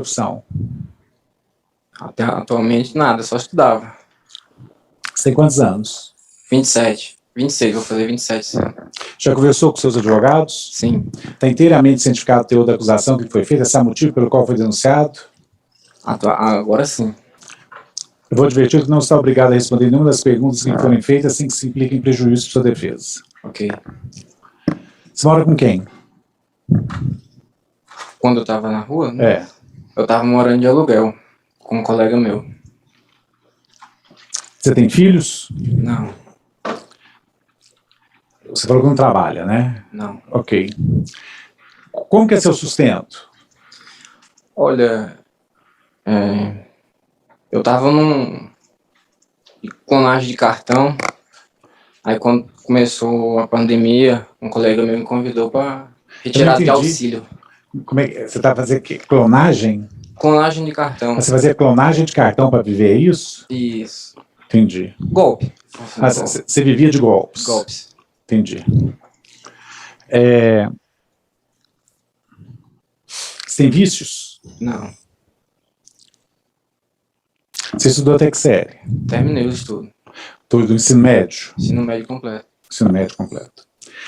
profissão? Até atualmente nada, só estudava. Você tem quantos anos? 27. 26, vou fazer 27 esse ano. Já conversou com seus advogados? Sim. Está inteiramente cientificado o teor da acusação que foi feita? Sabe o motivo pelo qual foi denunciado? Agora sim. Eu vou advertir que não está obrigado a responder nenhuma das perguntas que forem feitas sem que se implique em prejuízo de sua defesa. Ok. Você mora com quem? Quando eu estava na rua, né? É. Eu estava morando de aluguel com um colega meu. Você tem filhos? Não. Você falou que não trabalha, né? Não. Ok. Como que é seu sustento? Olha, eu estava num clonagem de cartão. Aí quando começou a pandemia, um colega meu me convidou para retirar de auxílio. Como é que você está fazendo clonagem? Clonagem de cartão. Você fazia clonagem de cartão para viver, é isso? Isso. Entendi. Golpe. Você vivia de golpes? Golpes. Entendi. Você tem vícios? Não. Você estudou até que série? Terminei o estudo. Do ensino médio? Ensino médio completo. Ensino médio completo.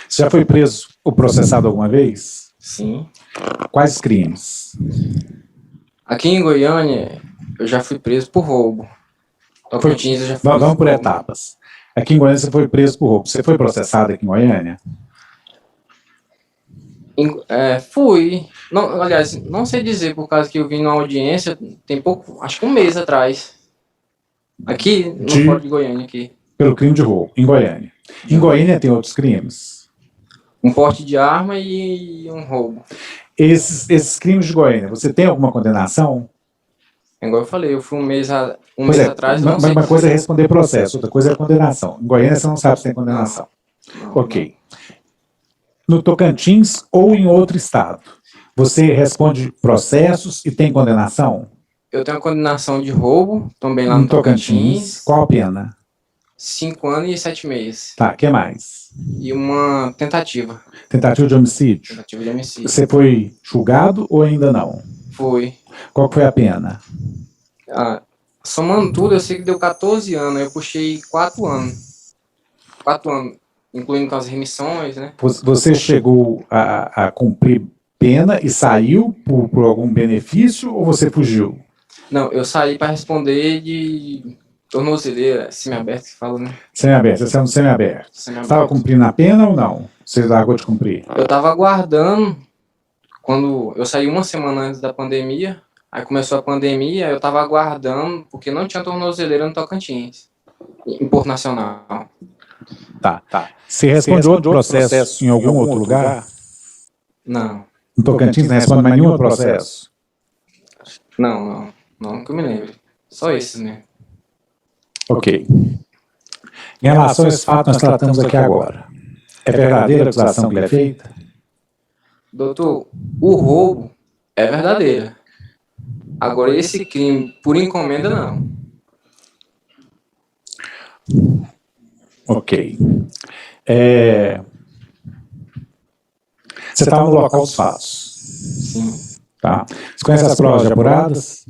Você já foi preso ou processado alguma vez? Sim. Quais crimes? Aqui em Goiânia, eu já fui preso por roubo. Tocantins, eu já fui Vamos por etapas. Aqui em Goiânia você foi preso por roubo. Você foi processado aqui em Goiânia? Fui. Não, aliás, não sei dizer, por causa que eu vim numa audiência tem pouco, acho que um mês atrás. Aqui no Porto de Goiânia. Aqui. Pelo crime de roubo, em Goiânia. Em Goiânia tem outros crimes? Um porte de arma e um roubo. Esses crimes de Goiânia, você tem alguma condenação? Igual eu falei, eu fui um mês atrás. Uma coisa é responder processo, outra coisa é condenação. Em Goiânia você não sabe se tem condenação. Não, ok. No Tocantins ou em outro estado, você responde processos e tem condenação? Eu tenho a condenação de roubo, também lá no Tocantins. Qual a pena? 5 anos e 7 meses. Tá, o que mais? E uma tentativa. Tentativa de homicídio? Tentativa de homicídio. Você foi julgado ou ainda não? Fui. Qual foi a pena? Somando tudo, eu sei que deu 14 anos. Eu puxei 4 anos. 4 anos, incluindo com as remissões, né? Você chegou a cumprir pena e saiu por algum benefício ou você fugiu? Não, eu saí para responder de tornozeleira, semiaberto que fala, né? Semiaberto, você é um semiaberto. Você estava cumprindo a pena ou não? Você largou de cumprir? Eu estava aguardando, quando eu saí uma semana antes da pandemia, aí começou a pandemia, eu estava aguardando, porque não tinha tornozeleira no Tocantins, em Porto Nacional. Tá. Você responde outro processo em algum outro lugar? Não. No Tocantins não responde mais nenhum processo? Não que eu me lembre. Só esses mesmo. Ok. Em relação a esse fato, nós tratamos aqui agora. É verdadeira a acusação que lhe é feita? Doutor, o roubo é verdadeira. Agora, esse crime, por encomenda, não. Ok. Você estava no local dos fatos? Sim. Tá. Você conhece as provas de apuradas?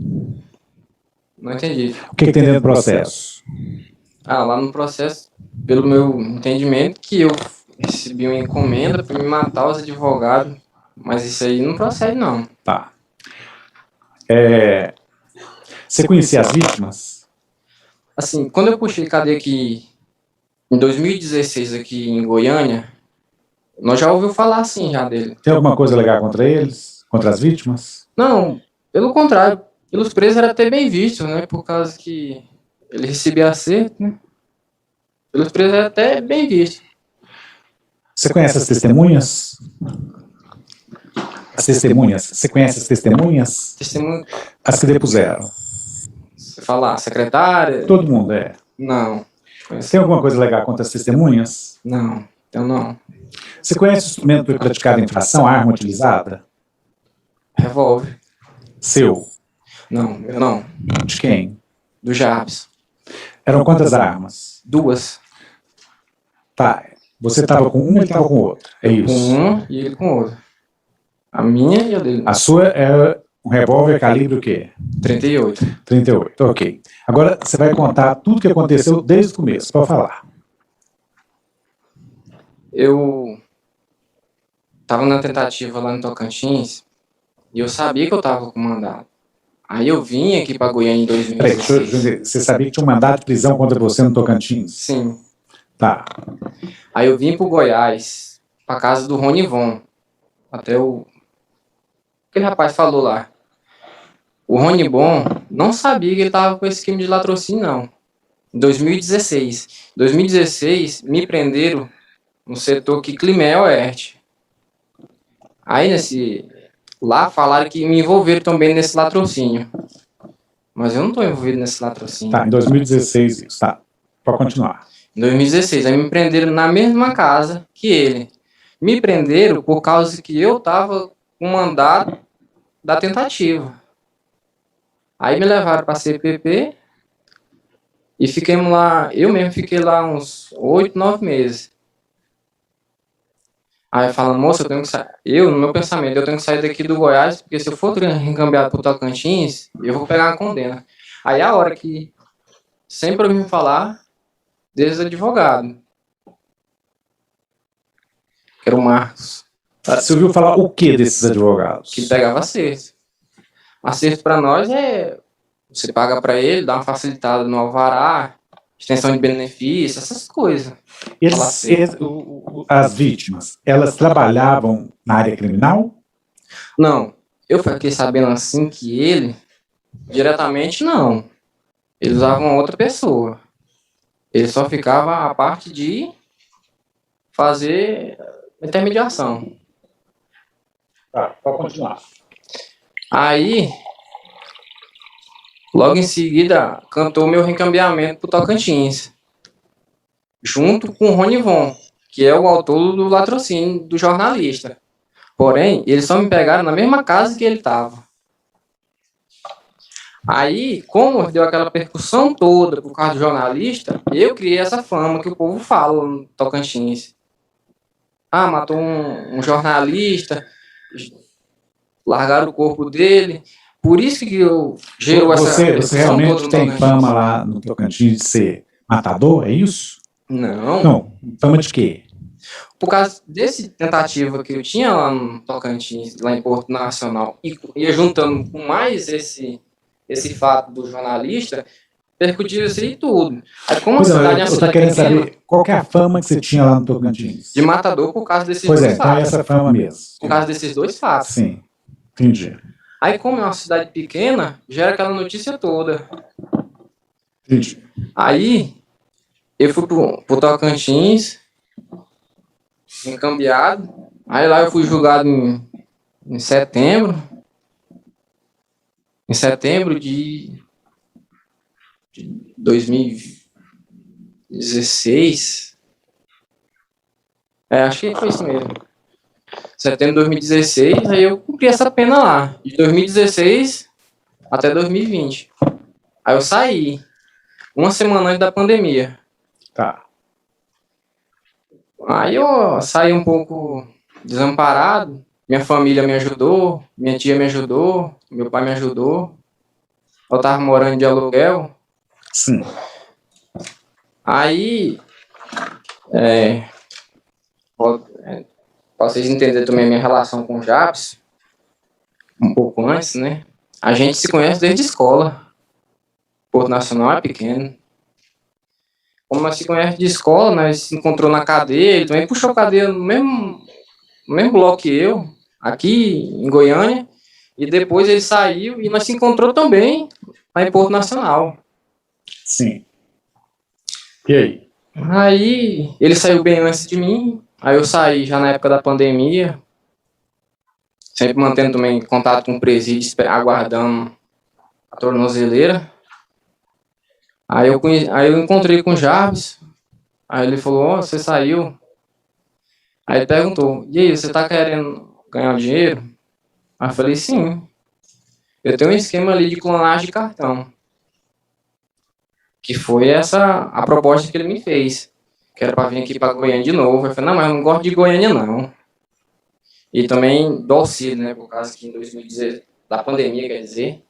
Não entendi. O que tem dentro do processo? Lá no processo, pelo meu entendimento, que eu recebi uma encomenda para me matar os advogados, mas isso aí não procede, não. Tá. Você conhecia as vítimas? Assim, quando eu puxei cadeia aqui, em 2016, aqui em Goiânia, nós já ouvimos falar assim já dele. Tem alguma coisa legal contra eles? Contra as vítimas? Não, pelo contrário. Pelos presos era até bem visto, né? Por causa que ele recebia acerto, né? Pelos presos era até bem visto. Você conhece as testemunhas? As testemunhas? Você conhece as testemunhas? Testemunha. As que depuseram? Você fala, secretária? Todo mundo, é. Não. Tem alguma coisa legal contra as testemunhas? Não, eu não. Você conhece o instrumento que foi praticado em infração, a arma utilizada? Revólver. Seu? Não, eu não. De quem? Do Jarbs. Eram quantas armas? 2. Tá. Você estava com uma e ele estava com outra. É isso? Com uma e ele com outra. A minha e a dele. A sua era Um revólver calibre o quê? 38. 38, ok. Agora você vai contar tudo que aconteceu desde o começo, pode falar. Eu tava na tentativa lá no Tocantins e eu sabia que eu tava com mandado. Aí eu vim aqui pra Goiânia em Peraí, deixa eu 2016. entender. Você sabia que tinha um mandado de prisão contra você no Tocantins? Sim. Tá. Aí eu vim pro Goiás, pra casa do Ronivon. Até aquele rapaz falou lá. O Ronibon não sabia que ele tava com esse esquema de latrocínio, não. Em 2016. Em 2016, me prenderam no setor que Climel Oeste. Aí lá falaram que me envolveram também nesse latrocínio. Mas eu não tô envolvido nesse latrocínio. Tá, em 2016 isso, tá. Pode continuar. Em 2016, aí me prenderam na mesma casa que ele. Me prenderam por causa que eu tava com mandado da tentativa. Aí me levaram para CPP e fiquemos lá, eu mesmo fiquei lá uns 8, 9 meses. Aí eu falo, moça, eu tenho que sair. No meu pensamento, eu tenho que sair daqui do Goiás, porque se eu for recambiado pro Tocantins, eu vou pegar uma condena. Aí a hora que sempre eu me falar desses advogados, que era o Marcos, Você ouviu falar o que desses advogados? que pegava acerto. Acerto para nós é você paga para ele, dá uma facilitada no alvará, extensão de benefício, essas coisas. As vítimas, elas trabalhavam na área criminal? Não, eu fiquei sabendo assim que ele, diretamente não. Eles usavam outra pessoa. Ele só ficava a parte de fazer intermediação. Tá, pode continuar. Aí, logo em seguida, cantou meu recambiamento pro Tocantins. Junto com o Ronivon, que é o autor do latrocínio do jornalista. Porém, eles só me pegaram na mesma casa que ele estava. Aí, como deu aquela percussão toda por causa do jornalista, eu criei essa fama que o povo fala no Tocantins. Ah, matou um jornalista, largaram o corpo dele. Por isso que eu gerou essa Você percussão realmente toda no tem Tocantins. fama lá no Tocantins de ser matador, é isso? Não. Não, fama de quê? Por causa desse tentativa que eu tinha lá no Tocantins, lá em Porto Nacional, e ia juntando com mais esse fato do jornalista, percutiu isso aí tudo. Aí, como a cidade é uma cidade querendo pequena, saber qual que é a fama que você tinha lá no Tocantins? de matador por causa desses Pois dois é, então é fatos. essa fama mesmo. Por causa desses dois fatos. Sim, entendi. Aí, como é uma cidade pequena, gera aquela notícia toda. Entendi. Aí, eu fui pro Tocantins, encambiado. Aí lá eu fui julgado em setembro. Em setembro de 2016. Acho que foi isso mesmo. Setembro de 2016, aí eu cumpri essa pena lá. De 2016 até 2020. Aí eu saí. Uma semana antes da pandemia. Tá. Aí eu saí um pouco desamparado. Minha família me ajudou, minha tia me ajudou, meu pai me ajudou. Eu tava morando de aluguel. Sim. Aí, pra vocês entenderem também a minha relação com o Japs, um pouco antes, né? A gente se conhece desde a escola. Porto Nacional é pequeno. Como nós se conhece de escola, nós se encontrou na cadeia, ele também puxou a cadeia no mesmo bloco que eu, aqui em Goiânia, e depois ele saiu e nós se encontrou também lá em Porto Nacional. Sim. E aí? Aí ele saiu bem antes de mim, aí eu saí já na época da pandemia, sempre mantendo também contato com o presídio, aguardando a tornozeleira. Aí eu encontrei com o Jarvis, aí ele falou, ó, você saiu. Aí ele perguntou, e aí, você tá querendo ganhar dinheiro? Aí eu falei, sim. Eu tenho um esquema ali de clonagem de cartão. Que foi a proposta que ele me fez. Que era pra vir aqui pra Goiânia de novo. Eu falei, não, mas eu não gosto de Goiânia, não. E também do auxílio, né? Por causa que em da pandemia, quer dizer,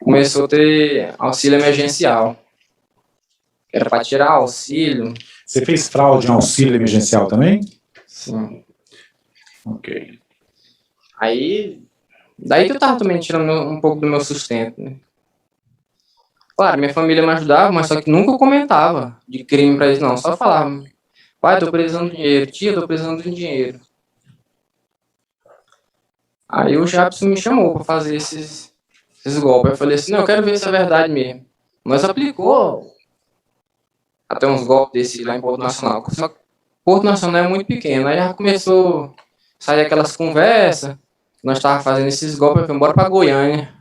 começou a ter auxílio emergencial. Era para tirar auxílio. Você fez fraude em auxílio emergencial também? Sim. Ok. Aí, daí que eu tava também tirando um pouco do meu sustento, né? Claro, minha família me ajudava, mas só que nunca eu comentava de crime pra eles, não. Só falava, pai, tô precisando de dinheiro, tia, tô precisando de dinheiro. Aí o Jabson me chamou pra fazer esses golpes. Eu falei assim, não, eu quero ver se é verdade mesmo. Nós aplicou até uns golpes desse lá em Porto Nacional. Só que Porto Nacional é muito pequeno. Aí já começou a sair aquelas conversas. Nós tava fazendo esses golpes, eu falei, bora pra Goiânia.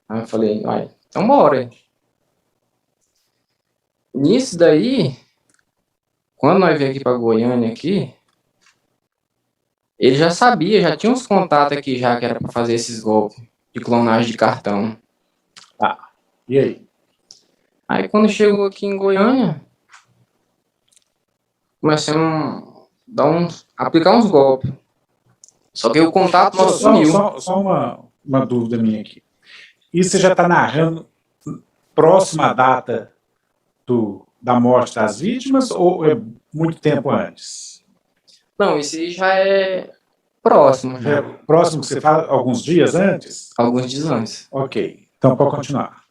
Aí eu falei, vai, então bora. Nisso daí, quando nós viemos aqui pra Goiânia aqui, ele já sabia, já tinha uns contatos aqui já que era pra fazer esses golpes de clonagem de cartão. Tá. E aí? Aí quando chegou aqui em Goiânia, começamos a aplicar uns golpes. Só que o contato nosso sumiu. Só uma dúvida minha aqui. Isso você já está narrando próxima à data da morte das vítimas ou é muito tempo antes? Não, isso aí já é próximo. Já é próximo que você fala alguns dias antes? Alguns dias antes. Ok, então pode continuar.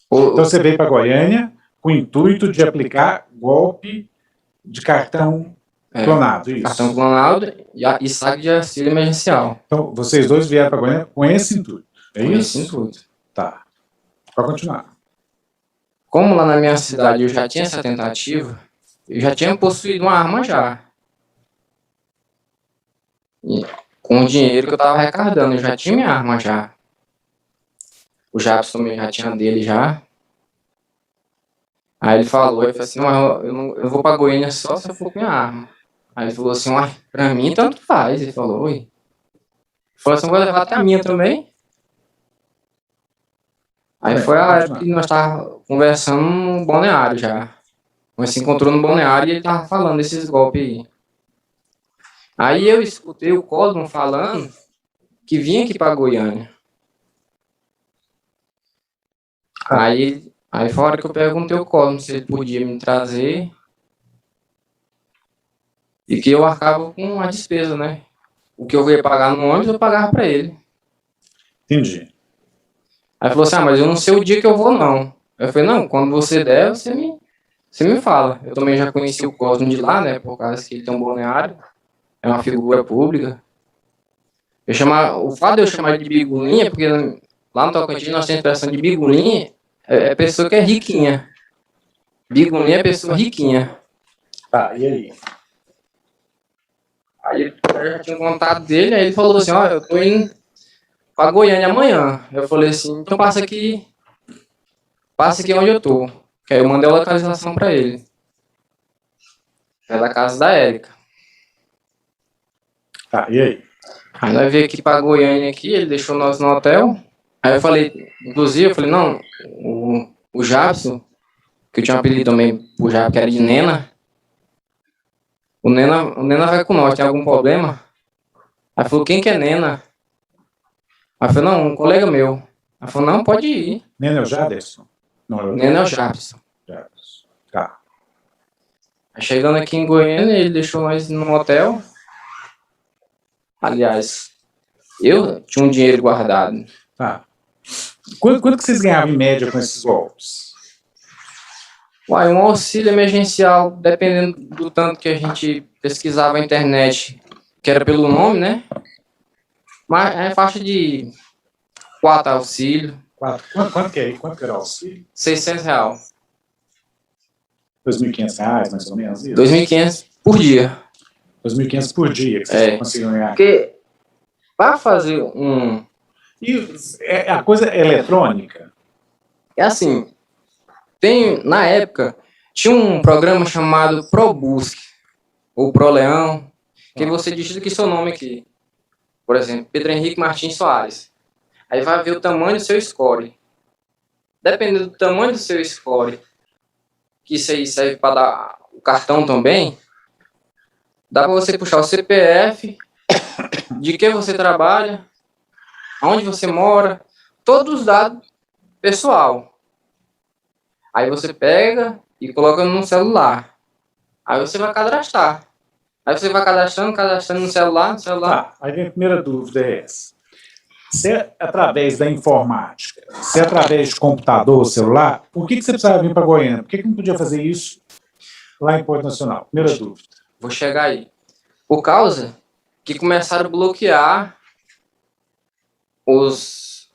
Então você veio para Goiânia com o intuito de aplicar golpe de cartão clonado, isso? Cartão clonado e saque de auxílio emergencial. Então vocês dois vieram para Goiânia com esse intuito, é Com isso? esse intuito. Tá, pode continuar. Como lá na minha cidade eu já tinha essa tentativa, eu já tinha possuído uma arma já. E com o dinheiro que eu tava arrecadando, eu já tinha minha arma já. O Jabson também já tinha dele já. Aí ele falou assim, não, eu não vou pra Goiânia só se eu for com minha arma. Aí ele falou assim, pra mim tanto faz. Ele falou, oi. Ele falou assim, vou levar até a minha também. Aí foi a época que nós tava conversando no balneário já. Nós se encontrou no balneário e ele tava falando desses golpes aí. Aí eu escutei o Cosmo falando que vinha aqui pra Goiânia. Aí foi a hora que eu perguntei ao Cosmo se ele podia me trazer e que eu arcava com a despesa, né? O que eu ia pagar no ônibus, eu pagava pra ele. Entendi. Aí falou assim, mas eu não sei o dia que eu vou, não. Eu falei, não, quando você der, você me fala. Eu também já conheci o Cosmo de lá, né? Por causa que ele tem um balneário. É uma figura pública. O fato de eu chamar ele de Bigulinha, porque lá no Tocantins nós temos a expressão de Bigulinha, é pessoa que é riquinha. Bigulinha é pessoa riquinha. Tá, e aí? Aí eu já tinha um contato dele, aí ele falou assim, ó, eu tô indo pra Goiânia amanhã. Eu falei assim, então passa aqui onde eu tô. Que aí eu mandei a localização pra ele. É da casa da Érica. Tá, e aí? Aí nós veio aqui pra Goiânia aqui, ele deixou nós no hotel. Aí eu falei, inclusive, eu falei, não, o Jabson, que eu tinha um apelido também pro Jabson, que era de Nena. O Nena vai com nós, tem algum problema? Aí falou, quem que é Nena? Aí eu falei, não, um colega meu. Aí falou, não, pode ir. Nena é o Jaderson? Não, Nena é o Jabson. Tá. Aí chegando aqui em Goiânia, ele deixou nós no hotel. Aliás, eu tinha um dinheiro guardado. Tá. Quanto que vocês ganhavam em média com esses golpes? Um auxílio emergencial, dependendo do tanto que a gente pesquisava na internet, que era pelo nome, né? Mas é faixa de 4 auxílios. Quanto que é? Quanto que era o auxílio? R$600. R$2.500, mais ou menos? Isso? R$2.500 por dia. R$2.500 por dia que vocês conseguiram ganhar. Porque para fazer E a coisa é eletrônica? É assim, na época, tinha um programa chamado ProBusque, ou ProLeão, que você digita aqui seu nome aqui. Por exemplo, Pedro Henrique Martins Soares. Aí vai ver o tamanho do seu score. Dependendo do tamanho do seu score, que isso aí serve para dar o cartão também, dá para você puxar o CPF, de que você trabalha, onde você mora, todos os dados pessoal. Aí você pega e coloca no celular. Aí você vai cadastrar. Aí você vai cadastrando no celular. Tá, aí a primeira dúvida é essa. Se é através da informática, se é através de computador ou celular, por que você precisava vir para Goiânia? Por que não podia fazer isso lá em Porto Nacional? Primeira dúvida. Vou chegar aí. Por causa que começaram a bloquear os...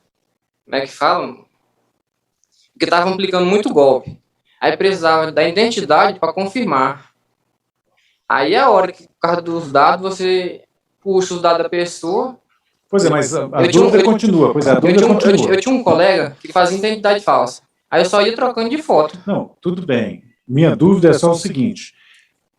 Como é que falam? Porque estavam aplicando muito golpe. Aí precisava da identidade para confirmar. Aí é a hora que, por causa dos dados, você puxa os dados da pessoa. Pois é, mas a dúvida continua. Pois é, a dúvida continua. Eu tinha um colega que fazia identidade falsa. Aí eu só ia trocando de foto. Não, tudo bem. Minha dúvida é só o seguinte.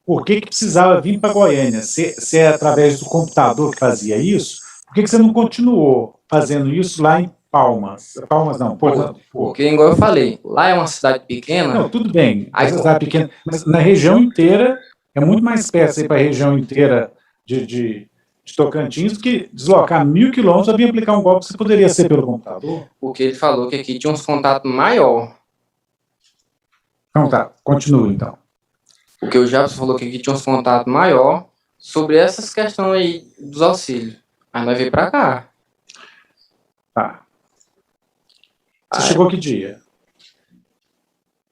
Por que precisava vir para Goiânia? Se é através do computador que fazia isso, por que você não continuou fazendo isso lá em Palmas? Palmas não, Porto. Porque, igual eu falei, lá é uma cidade pequena. Não, tudo bem, é uma cidade pequena, mas na região inteira, é muito mais perto ir para a região inteira de Tocantins do que deslocar 1.000 quilômetros para vir aplicar um golpe que você poderia ser pelo computador. Porque ele falou que aqui tinha uns contatos maior. Então tá, continua então. Porque o Jefferson falou que aqui tinha uns contatos maior sobre essas questões aí dos auxílios. Aí nós veio para cá. Tá. Você chegou que dia?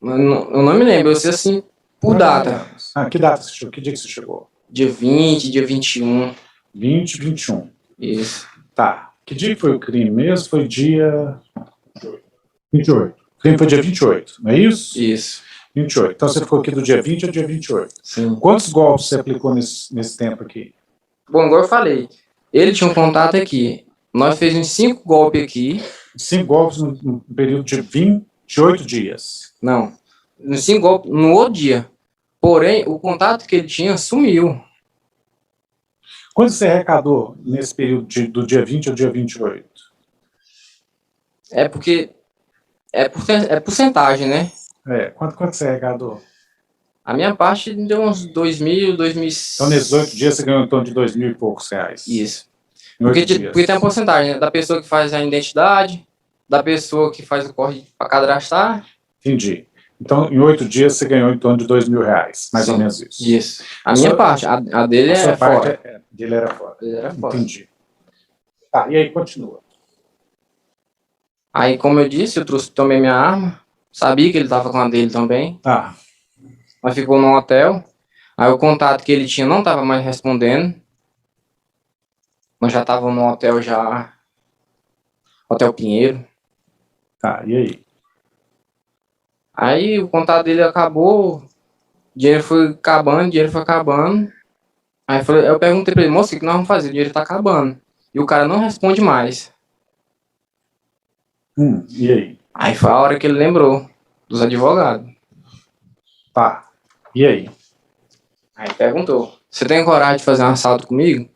Eu não me lembro, eu sei assim, por data. Que data você chegou? Que dia que você chegou? Dia 20, dia 21. 20, 21. Isso. Tá. Que dia que foi o crime mesmo? Foi dia 28. O crime foi dia 28, não é isso? Isso. 28. Então você ficou aqui do dia 20 ao dia 28. Sim. Quantos golpes você aplicou nesse tempo aqui? Bom, igual eu falei, ele tinha um contato aqui. Nós fizemos 5 golpes aqui. 5 golpes no período de 28 dias. Não. 5 golpes no outro dia. Porém, o contato que ele tinha sumiu. Quanto você arrecadou nesse período do dia 20 ao dia 28? É porque é porcentagem, né? Quanto você arrecadou? A minha parte deu uns 2.000, 2.000... Então, nesses 8 dias, você ganhou em torno de 2.000 e poucos reais. Isso. Porque tem a porcentagem, né? Da pessoa que faz a identidade, da pessoa que faz o corre para cadastrar. Entendi. Então, em 8 dias, você ganhou em torno de 2.000 reais, mais ou menos isso. Isso. A minha parte, a dele é fora. Dele era fora. Dele era fora. Entendi. Tá, e aí continua. Aí, como eu disse, tomei minha arma, sabia que ele estava com a dele também. Tá. Nós ficou num hotel, aí o contato que ele tinha não estava mais respondendo. Nós já estávamos no hotel Hotel Pinheiro. Tá, e aí? Aí o contato dele acabou, dinheiro foi acabando. Aí eu perguntei pra ele, moço, o que nós vamos fazer? O dinheiro tá acabando. E o cara não responde mais. E aí? Aí foi a hora que ele lembrou dos advogados. Tá, e aí? Aí perguntou, você tem coragem de fazer um assalto comigo?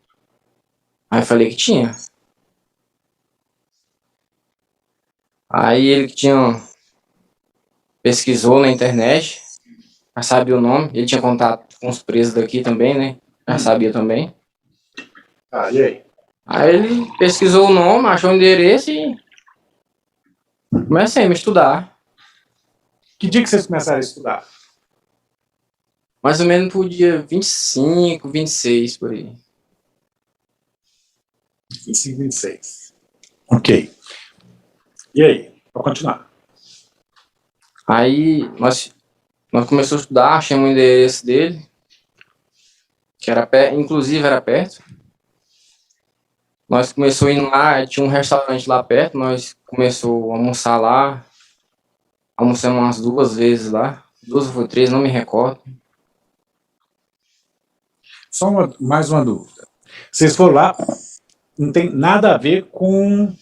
Aí eu falei que tinha. Aí ele que pesquisou na internet, já sabia o nome, ele tinha contato com os presos daqui também, né? Já sabia também. Ah, e aí? Aí ele pesquisou o nome, achou o endereço e comecei a me estudar. Que dia que vocês começaram a estudar? Mais ou menos pro dia 25, 26, por aí. 25, 26. Ok. E aí? Vou continuar. Aí nós começamos a estudar, achamos o endereço dele, que era inclusive era perto. Nós começamos a ir lá, tinha um restaurante lá perto, nós começamos a almoçar lá. Almoçamos umas 2 vezes lá. 2 ou 3, não me recordo. Só mais uma dúvida. Vocês foram lá, não tem nada a ver com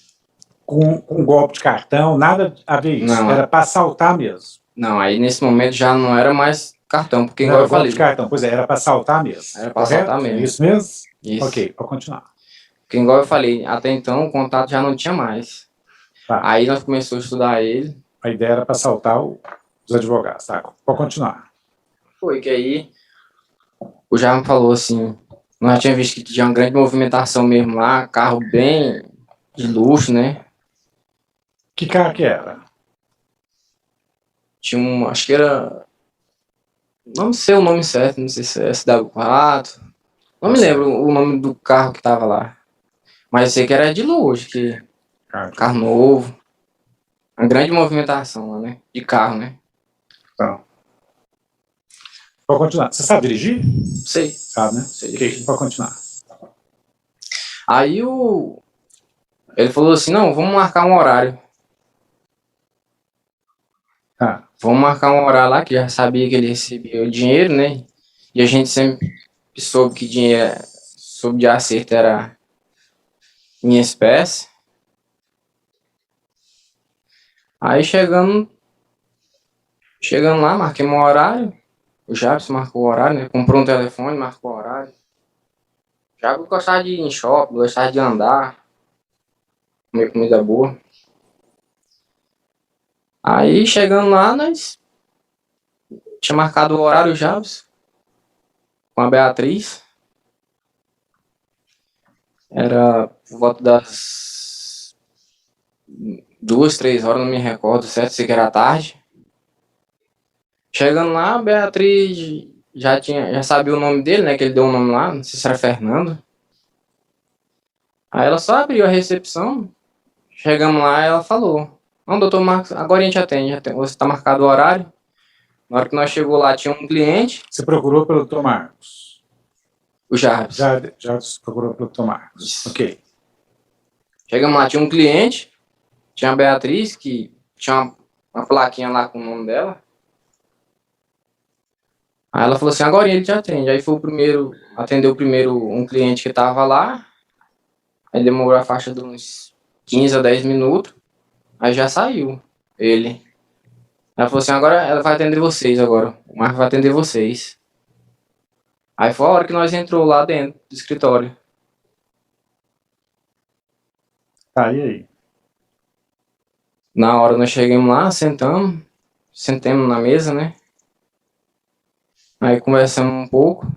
golpe de cartão, nada a ver isso. Não. Era para assaltar mesmo. Não, aí nesse momento já não era mais cartão, porque Não igual era eu falei. golpe de cartão, pois é, era para assaltar mesmo. Era para assaltar mesmo. É isso mesmo? Isso. Ok, vou continuar. Porque igual eu falei, até então o contato já não tinha mais. Tá. Aí nós começamos a estudar ele. A ideia era para assaltar os advogados, tá? Pode continuar. Foi que aí o Jair me falou assim, nós já tínhamos visto que tinha uma grande movimentação mesmo lá, carro bem de luxo, né? Que carro que era? Tinha um, acho que era, não sei o nome certo, não sei se é SW4, não me Nossa, lembro o nome do carro que tava lá. Mas eu sei que era de luxo, que carro novo, uma grande movimentação lá, né? De carro, né? Então, pode continuar. Você sabe dirigir? Sei, Sabe, né? sei Ok, dirigir. pode continuar. Aí ele falou assim, não, vamos marcar um horário. Ah, Vamos marcar um horário lá, que já sabia que ele recebia o dinheiro, né? E a gente sempre soube que dinheiro, soube de acerto era em espécie. Aí chegando lá, marquei um horário. O Jabs marcou o horário, né? Comprou um telefone, marcou o horário. Já gostava de ir em shopping, gostava de andar, comer comida boa. Aí chegando lá, nós tinha marcado o horário Jabs com a Beatriz. Era por volta das 2, 3 horas, não me recordo certo, sei que era tarde. Chegando lá, a Beatriz já sabia o nome dele, né? Que ele deu o nome lá, não sei se era Fernando. Aí ela só abriu a recepção. Chegamos lá, ela falou: não, doutor Marcos, agora a gente atende, você está marcado o horário. Na hora que nós chegou lá, tinha um cliente, você procurou pelo Dr. Marcos? o Jarvis. Já procurou pelo Dr. Marcos. Isso. Ok. Chegamos lá, tinha um cliente, tinha a Beatriz, que tinha uma plaquinha lá com o nome dela. Aí ela falou assim, agora ele te atende. Aí foi o primeiro, atendeu primeiro um cliente que estava lá. Aí demorou a faixa de uns 15 a 10 minutos. Aí já saiu ele. Ela falou assim, agora ela vai atender vocês agora. O Marcos vai atender vocês. Aí foi a hora que nós entrou lá dentro do escritório. Tá, e aí? Na hora nós chegamos lá, sentamos na mesa, né? Aí conversamos um pouco.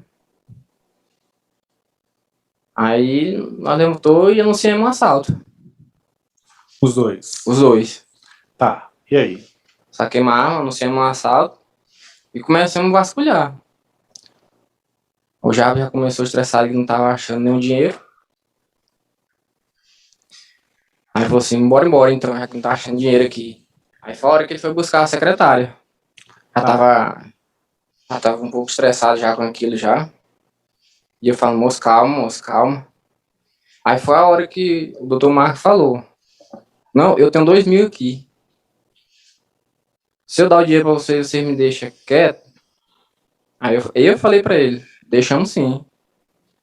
Aí nós levantou e anunciamos um assalto. Os dois. Os dois. Tá, e aí? Saquei uma arma, anunciamos um assalto e começamos a vasculhar. O Java já começou estressado que não tava achando nenhum dinheiro. Aí falou assim, embora então, já que não tá achando dinheiro aqui. Aí foi a hora que ele foi buscar a secretária. Já tava um pouco estressado já com aquilo já. E eu falo, moço, calma, moço, calma. Aí foi a hora que o doutor Marco falou, não, eu tenho 2.000 aqui. Se eu dar o dinheiro pra vocês, vocês me deixam quieto? Aí eu falei pra ele, deixamos sim.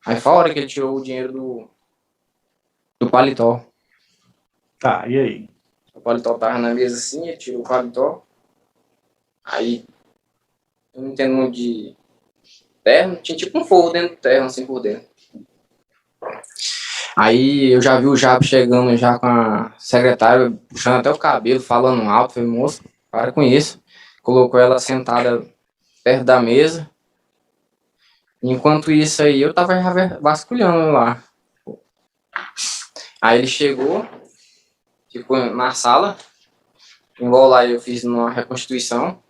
Aí foi a hora que ele tirou o dinheiro do paletó. Tá, e aí? O paletó tava na mesa assim, ele tirou o paletó. Aí, eu não entendo muito de terno, tinha tipo um forro dentro do terno, assim, por dentro. Aí eu já vi o Jabo chegando já com a secretária, puxando até o cabelo, falando alto. Falei, moço, para com isso. Colocou ela sentada perto da mesa. Enquanto isso aí, eu tava já vasculhando lá. Aí ele chegou, ficou na sala, igual lá eu fiz numa reconstituição.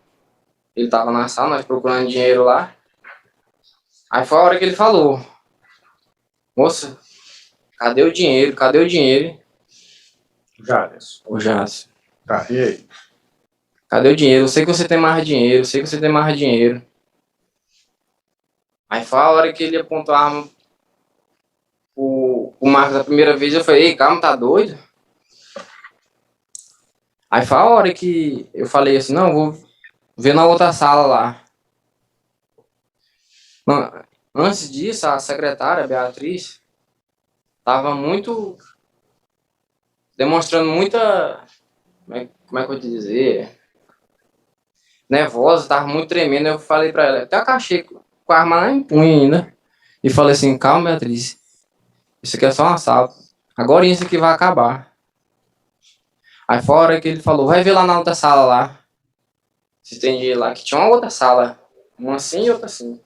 Ele tava na sala, nós procurando dinheiro lá. Aí foi a hora que ele falou, moça, cadê o dinheiro? Cadê o dinheiro? Jales. Ô Jássio, Tá, e aí? cadê o dinheiro? Eu sei que você tem mais dinheiro, eu sei que você tem mais dinheiro. Aí foi a hora que ele apontou a arma o Marcos a primeira vez, eu falei, ei, calma, tá doido? Aí foi a hora que eu falei assim, não, vou ver na outra sala lá. Não, antes disso, a secretária, a Beatriz, tava muito, demonstrando muita, como é que eu vou te dizer, nervosa, tava muito tremendo. Eu falei pra ela, até acachei com a arma lá em punho ainda, e falei assim, calma, Beatriz, isso aqui é só um assalto, agora isso aqui vai acabar. Aí fora que ele falou, vai ver lá na outra sala lá. Se tem dinheiro lá, que tinha uma outra sala. Uma assim e outra assim.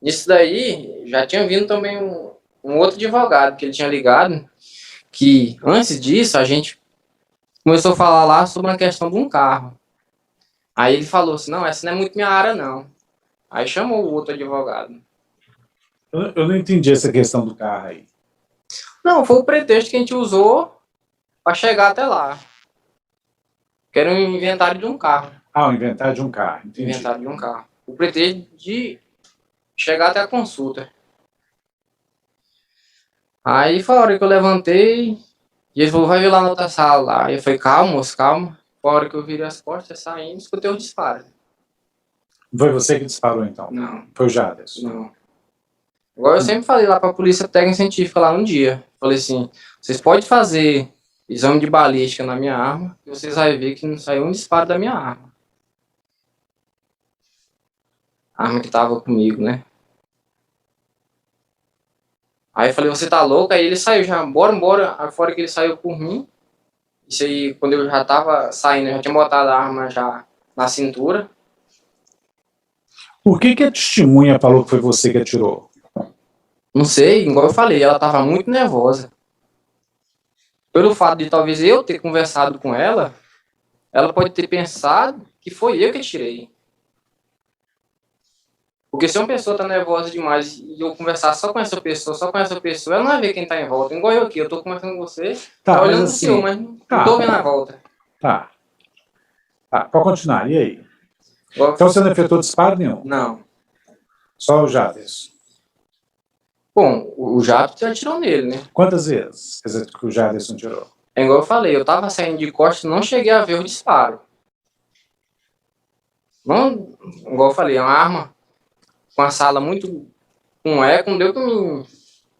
Nisso daí, já tinha vindo também um outro advogado que ele tinha ligado, que antes disso a gente começou a falar lá sobre uma questão de um carro. Aí ele falou assim, não, essa não é muito minha área, não. Aí chamou o outro advogado. Eu não entendi essa questão do carro aí. Não, foi o pretexto que a gente usou para chegar até lá. Que era um inventário de um carro. Ah, o inventário de um carro, entendi. Inventário de um carro. O pretexto de chegar até a consulta. Aí foi a hora que eu levantei e ele falou, vai vir lá na outra sala lá. Aí eu falei, calma, moço, calma. Foi a hora que eu virei as costas, saindo, escutei o disparo. Foi você que disparou, então? Não. Foi o Jaderson? Não. Igual eu sempre falei lá para a polícia técnica científica lá um dia. Falei assim, vocês podem fazer exame de balística na minha arma e vocês vão ver que não saiu um disparo da minha arma. A arma que tava comigo, né? Aí eu falei, você tá louco? Aí ele saiu já, bora. Aí fora que ele saiu por mim. Isso aí, quando eu já tava saindo, eu já tinha botado a arma já na cintura. Por que a testemunha falou que foi você que atirou? Não sei, igual eu falei, ela tava muito nervosa. Pelo fato de talvez eu ter conversado com ela, ela pode ter pensado que foi eu que atirei. Porque se uma pessoa tá nervosa demais e eu conversar só com essa pessoa, ela não vai ver quem tá em volta. Igual eu aqui, eu tô conversando com você, Tá, tá olhando mas pro assim, seu, mas não tô vendo a volta. Tá, pode continuar, e aí? Igual- Então você não efetuou disparo nenhum? Não. Só o Jaderson? Bom, o jato já atirou nele, né? Quantas vezes que o Jaderson tirou? É igual eu falei, eu tava saindo de costas e não cheguei a ver o disparo. Não, igual eu falei, é uma arma com a sala muito com eco, não deu pra me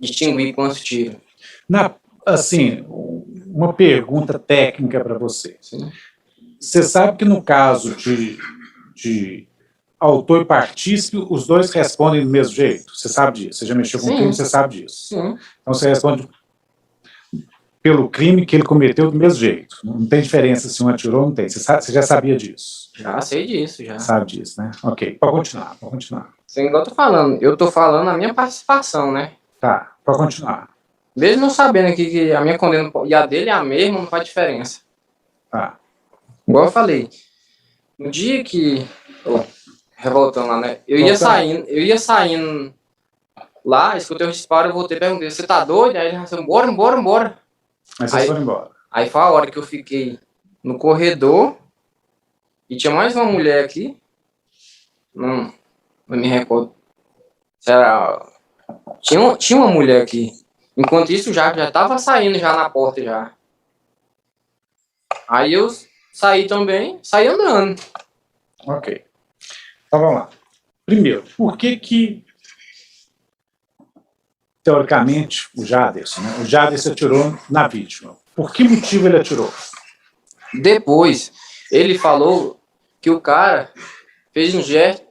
distinguir quantos tiros. Assim, uma pergunta técnica para você. Sim. Você sabe que no caso de autor e partícipe, os dois respondem do mesmo jeito? Você sabe disso? Você já mexeu com Sim. crime, você sabe disso? Sim. Então você responde pelo crime que ele cometeu do mesmo jeito. Não tem diferença se um atirou ou não tem. Você já sabia disso? Já sei disso, já. Sabe disso, né? Ok, pode continuar. Sim, igual eu tô falando a minha participação, né? Tá, pode continuar. Mesmo eu sabendo aqui que a minha condena e a dele é a mesma, não faz diferença. Tá. Igual eu falei, no dia que... revoltando lá, né? Eu ia saindo lá, escutei o disparo, eu voltei e perguntei, você tá doido? Aí ele falou, bora. Mas vocês foram embora. Aí foi a hora que eu fiquei no corredor e tinha mais uma mulher aqui. Não me recordo. Tinha uma mulher aqui. Enquanto isso, já tava saindo já na porta já. Aí eu saí também, saí andando. Ok. Então vamos lá. Primeiro, por que teoricamente, o Jaderson, né? O Jaderson atirou na vítima? Por que motivo ele atirou? Depois, ele falou que o cara fez um gesto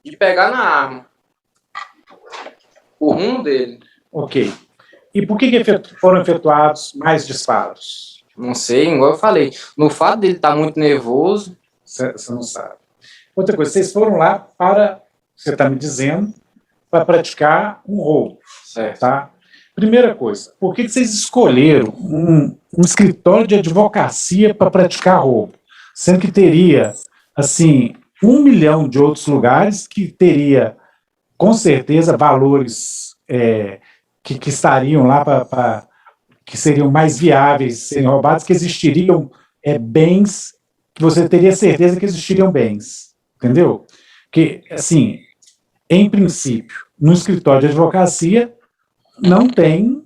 de pegar na arma. O rumo dele. Ok. E por que foram efetuados mais disparos? Não sei, igual eu falei. No fato dele estar muito nervoso. Você não sabe. Outra coisa, vocês foram lá para, você está me dizendo, para praticar um roubo. Certo. Tá? Primeira coisa, por que vocês escolheram um escritório de advocacia para praticar roubo? Sendo que teria, assim, 1 milhão de outros lugares que teria, com certeza, valores que estariam lá que seriam mais viáveis de serem roubados, que existiriam bens, que você teria certeza que existiriam bens. Entendeu? Que, assim, em princípio, no escritório de advocacia, não tem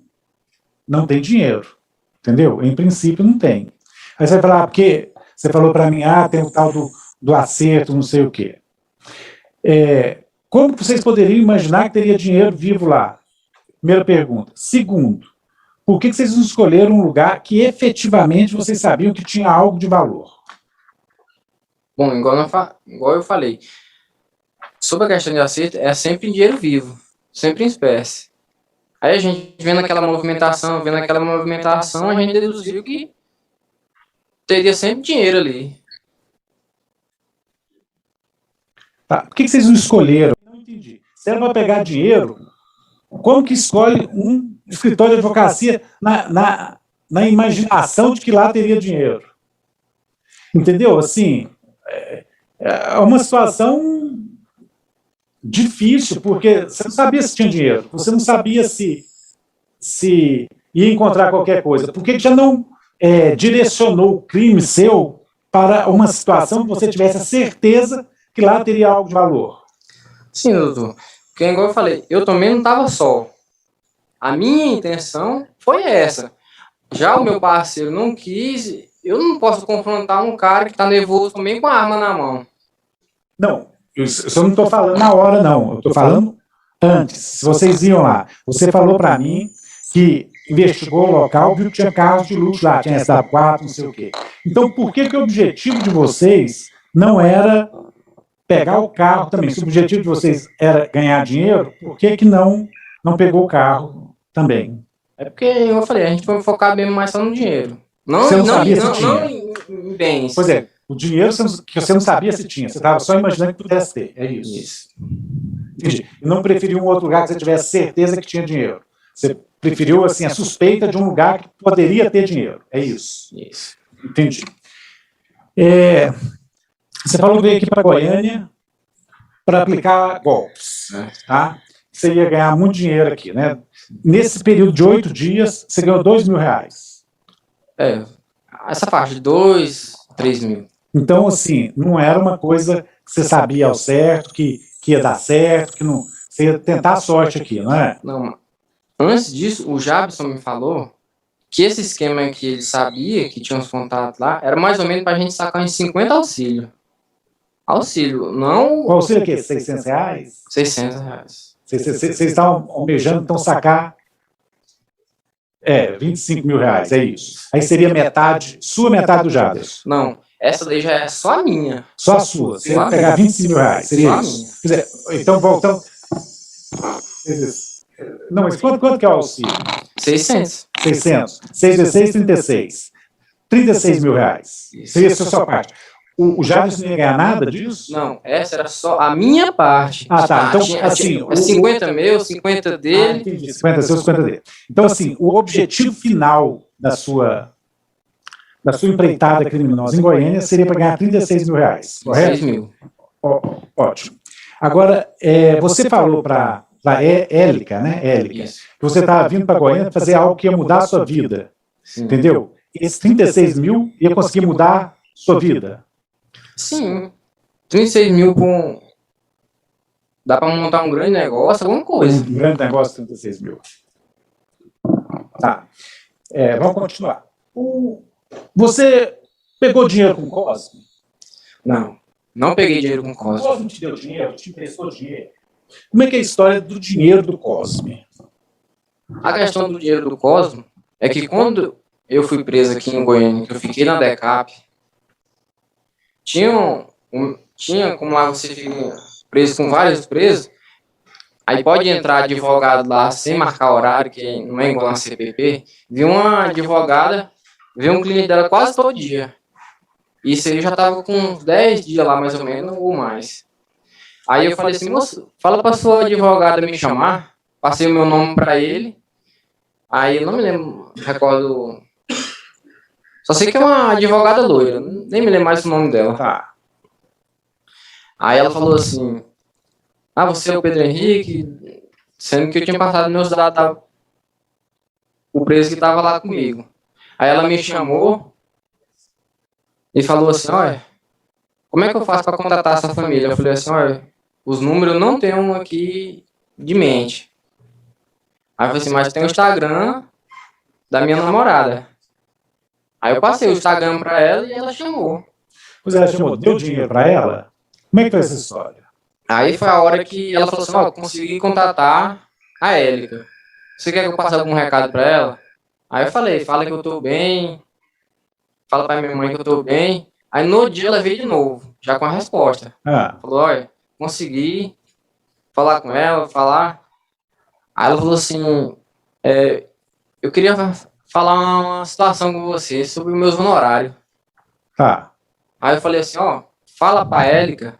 dinheiro, entendeu? Em princípio não tem. Aí você vai falar, porque você falou para mim, tem o tal do acerto, não sei o quê. Como vocês poderiam imaginar que teria dinheiro vivo lá? Primeira pergunta. Segundo, por que vocês não escolheram um lugar que efetivamente vocês sabiam que tinha algo de valor? Bom, igual eu falei, sobre a questão de acerto, é sempre em dinheiro vivo, sempre em espécie. Aí a gente vendo aquela movimentação, a gente deduziu que teria sempre dinheiro ali. Tá. Por que vocês não escolheram? Não entendi. Se ela vai pegar dinheiro, como que escolhe um escritório de advocacia na imaginação de que lá teria dinheiro. Entendeu? Assim, é uma situação difícil, porque você não sabia se tinha dinheiro, você não sabia se ia encontrar qualquer coisa. Por que já não direcionou o crime seu para uma situação que você tivesse a certeza que lá teria algo de valor? Sim, doutor. Porque, igual eu falei, eu também não estava só. A minha intenção foi essa. Já o meu parceiro não quis, eu não posso confrontar um cara que está nervoso também com a arma na mão. Não, isso eu não estou falando na hora, não. Eu estou falando antes. Se vocês iam lá, você falou para mim que investigou o local, viu que tinha carros de luxo lá, tinha SW4, não sei o quê. Então, por que o objetivo de vocês não era pegar o carro também? Se o objetivo de vocês era ganhar dinheiro, por que não pegou o carro também? É porque, eu falei, a gente foi focar mesmo mais só no dinheiro. Você não sabia se tinha? Não em bens. Pois é, o dinheiro que você não sabia se tinha, você estava só imaginando que pudesse ter, é isso. Entendi. E não preferiu um outro lugar que você tivesse certeza que tinha dinheiro. Você preferiu, assim, a suspeita de um lugar que poderia ter dinheiro, é isso. Isso. Entendi. Você falou que veio aqui para Goiânia para aplicar golpes, tá? Você ia ganhar muito dinheiro aqui, né? Nesse período de 8 dias, você ganhou R$2.000. Essa parte de 2, 3 mil. Então, assim, não era uma coisa que você sabia ao certo, que ia dar certo, que não, você ia tentar a sorte aqui, não é? Não, antes disso, o Jabson me falou que esse esquema que ele sabia, que tinha uns contatos lá, era mais ou menos para a gente sacar uns 50 auxílio. Auxílio, não... O auxílio é o quê? R$600? R$600. Vocês estão almejando, então, sacar 25 mil reais, é isso. Aí seria metade, sua metade do Jabson. Não, essa daí já é só a minha. Só a sua. Você ia pegar 25 mil reais, seria Só a isso. minha. Quer dizer, então, voltando... Não, mas quanto que é o auxílio? 600. 600. 6 vezes 6, 36. 36 mil reais. Seria a sua parte. O Jabson não ia ganhar nada disso? Não, essa era só a minha parte. Ah, tá. Então, assim... 50 meu, 50 dele. Entendi. 50 seu, 50 dele. Então, assim, o objetivo final da sua empreitada criminosa em Goiânia seria para ganhar 36 mil reais, correto? 6 mil. Ótimo. Agora, você falou para Élica, né? Élica, Isso. que você estava vindo para Goiânia fazer algo que ia mudar a sua vida. Sim. Entendeu? Esses 36 mil ia conseguir mudar sua vida. Sim. 36 mil com... Dá para montar um grande negócio, alguma coisa. Um grande negócio, 36 mil. Tá. Vamos continuar. Você pegou dinheiro com o Cosme? Não peguei dinheiro com O Cosme. Cosme te deu dinheiro? Te emprestou dinheiro? Como é que é a história do dinheiro do Cosme? A questão do dinheiro do Cosmo é que quando eu fui preso aqui em Goiânia, que eu fiquei na DECAP, tinha como lá você fica preso com vários presos, aí pode entrar advogado lá sem marcar horário, que não é igual na CPP, viu uma advogada, viu um cliente dela quase todo dia. Isso aí eu já tava com uns 10 dias lá, mais ou menos, ou mais. Aí eu falei assim, moço, fala pra sua advogada me chamar, passei o meu nome pra ele, aí eu não me lembro, recordo... Só sei que é uma advogada loira, nem me lembro mais o nome dela. Tá. Aí ela falou assim, você é o Pedro Henrique, sendo que eu tinha passado meus dados o preso que estava lá comigo. Aí ela me chamou e falou assim, olha, como é que eu faço para contatar essa família? Eu falei assim, olha, os números eu não tenho aqui de mente. Aí eu falei assim, mas tem o Instagram da minha namorada. Aí eu passei o Instagram para ela e ela chamou. Pois ela chamou, deu dinheiro para ela? Como é que foi essa história? Aí foi a hora que ela falou assim, consegui contatar a Élica. Você quer que eu passe algum recado para ela? Aí eu falei, fala que eu tô bem, fala pra minha mãe que eu tô bem. Aí no dia ela veio de novo, já com a resposta. Falou, olha, consegui falar com ela, falar. Aí ela falou assim, eu queria falar uma situação com você sobre os meus honorários. Tá. Aí eu falei assim, fala pra Élica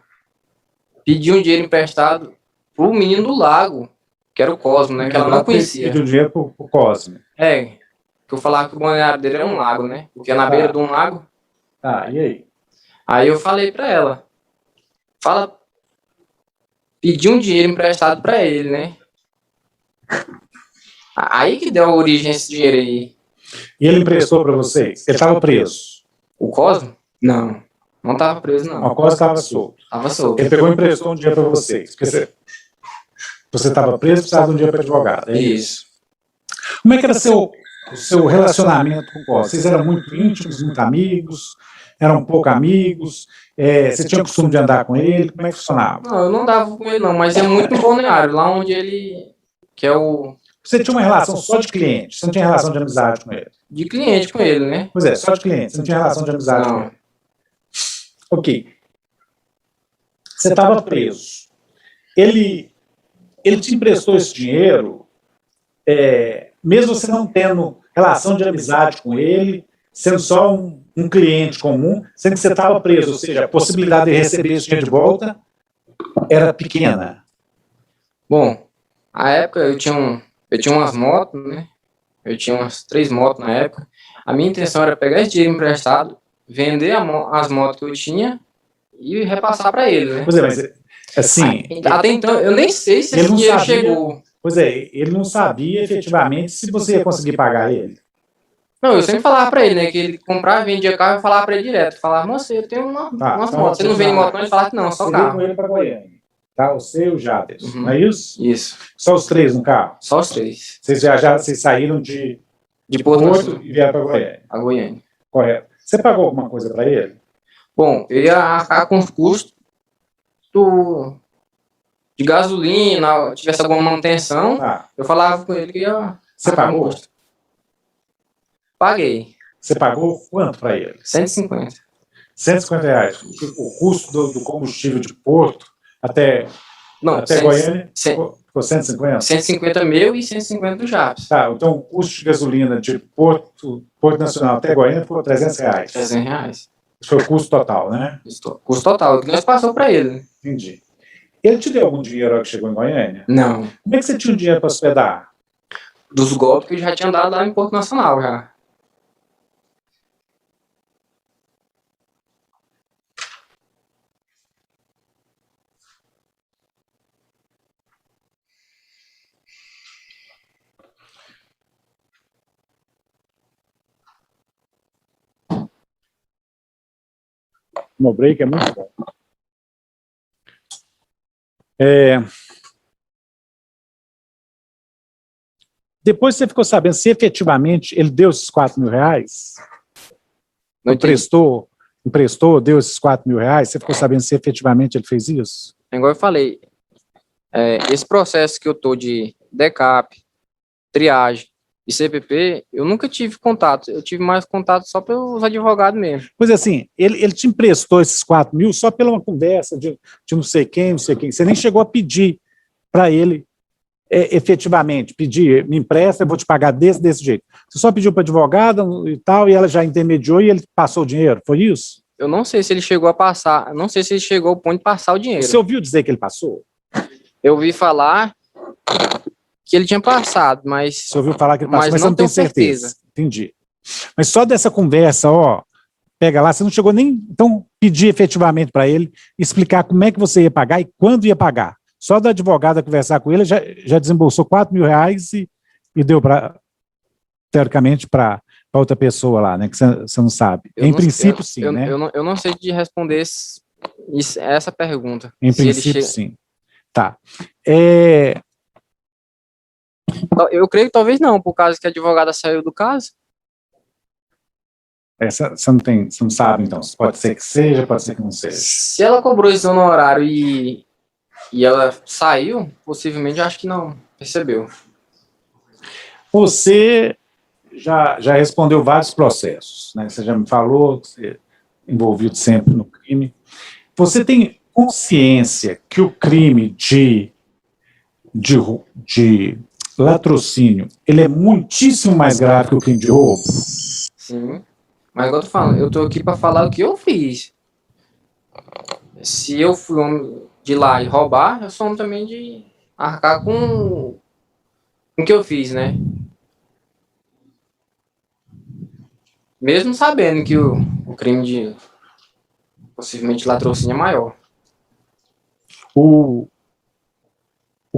pedir um dinheiro emprestado pro menino do lago, que era o Cosmo, né, que ela não conhecia. Pediu dinheiro pro Cosme. que eu falava que o balneário dele era um lago, né? Porque é na beira de um lago. Tá, e aí? Aí eu falei pra ela, pedi um dinheiro emprestado pra ele, né? Aí que deu origem a esse dinheiro aí. E ele emprestou para vocês? Ele estava preso. O Cosmo? Não. Não tava preso, não. O Cosmo estava solto. Tava solto. Ele pegou e emprestou um dinheiro para vocês. Porque você estava preso e precisava de um dinheiro para advogado. É isso. Como é que era o seu relacionamento com o Cosmo? Vocês eram muito íntimos, muito amigos? Eram pouco amigos? Você tinha o costume de andar com ele? Como é que funcionava? Não, eu não dava com ele, não, mas é muito no balneário, lá onde ele. Que é o. Você tinha uma relação só de cliente, você não tinha relação de amizade com ele? De cliente com ele, né? Pois é, só de cliente, você não tinha relação de amizade com ele. Ok. Você estava preso. Ele te emprestou esse dinheiro, mesmo você não tendo relação de amizade com ele, sendo só um cliente comum, sendo que você estava preso, ou seja, a possibilidade de receber esse dinheiro de volta era pequena. Bom, na época eu tinha umas motos, né? Eu tinha umas 3 motos na época. A minha intenção era pegar esse dinheiro emprestado, vender as motos que eu tinha e repassar para ele, né? Pois é, mas assim... Até então, eu nem sei se esse dinheiro chegou. Pois é, ele não sabia efetivamente se você ia conseguir pagar ele. Não, eu sempre falava pra ele, né, que ele comprava, vendia carro, eu falava pra ele direto. Falava, moça, eu tenho umas motos. Você não vende moto, não? Ele falava que não, só carro. Você veio com ele pra Goiânia, tá? Você e o Jadson, Uhum. não é isso? Isso. Só os 3 no carro? Só os 3. Vocês viajaram, vocês saíram de Porto e vieram pra Goiânia? A Goiânia. Correto. Você pagou alguma coisa pra ele? Bom, eu ia arcar com os custos de gasolina, tivesse alguma manutenção, eu falava com ele que ia... Você pagou? Paguei. Você pagou quanto para ele? 150. 150 reais. O custo do combustível de Porto até Goiânia ficou 150? 150 meu e 150 do Jabs. Tá, então o custo de gasolina de Porto Nacional até Goiânia ficou 300 reais. 300 reais. Isso foi o custo total, né? Custo total, o que nós passou para ele. Entendi. Ele te deu algum dinheiro na hora que chegou em Goiânia? Não. Como é que você tinha o dinheiro para hospedar? Dos golpes que eu já tinha dado lá em Porto Nacional, já. No break é muito bom. Depois você ficou sabendo se efetivamente ele deu esses 4 mil reais? Emprestou, deu esses 4 mil reais? Você ficou sabendo se efetivamente ele fez isso? Igual eu falei, esse processo que eu tô de DECAP, triagem e CPP, eu nunca tive contato. Eu tive mais contato só pelos advogados mesmo. Pois assim, ele te emprestou esses 4 mil só pela uma conversa de não sei quem, não sei quem. Você nem chegou a pedir para ele efetivamente, pedir, me empresta, eu vou te pagar desse jeito. Você só pediu para advogada e tal, e ela já intermediou e ele passou o dinheiro, foi isso? Eu não sei se ele chegou a passar, não sei se ele chegou ao ponto de passar o dinheiro. Você ouviu dizer que ele passou? Eu ouvi falar que ele tinha passado, mas... Você ouviu falar que ele passou, mas você não tem certeza. Entendi. Mas só dessa conversa, pega lá, você não chegou nem, então, pedir efetivamente para ele, explicar como é que você ia pagar e quando ia pagar. Só da advogada conversar com ele, já desembolsou 4 mil reais e deu, teoricamente, para outra pessoa lá, né, que você não sabe. Em princípio, sim, né? Eu não sei de responder essa pergunta. Em princípio, sim. Tá. Eu creio que talvez não, por causa que a advogada saiu do caso. Você não sabe, então. Pode ser que seja, pode ser que não seja. Se ela cobrou esse honorário e ela saiu, possivelmente, eu acho que não percebeu. Você já respondeu vários processos, né? Você já me falou que você é envolvido sempre no crime. Você tem consciência que o crime de latrocínio, ele é muitíssimo mais grave que o crime de roubo? Sim, mas igual eu tô falando, eu tô aqui para falar o que eu fiz. Se eu fui homem de ir lá e roubar, eu sou homem também de arcar com o que eu fiz, né? Mesmo sabendo que o crime de possivelmente latrocínio é maior. O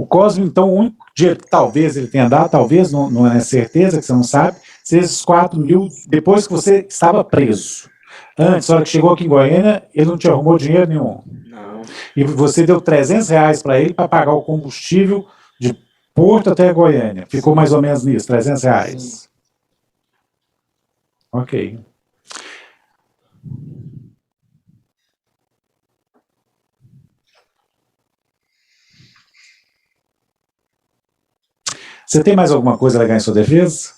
Cosme, então, o único dinheiro que talvez ele tenha dado, talvez, não é certeza, que você não sabe, se esses 4 mil, depois que você estava preso. Antes, na hora que chegou aqui em Goiânia, ele não te arrumou dinheiro nenhum. Não. E você deu R$ 300 para ele para pagar o combustível de Porto até Goiânia. Ficou mais ou menos nisso, R$ 300. Sim. Ok. Você tem mais alguma coisa legal em sua defesa?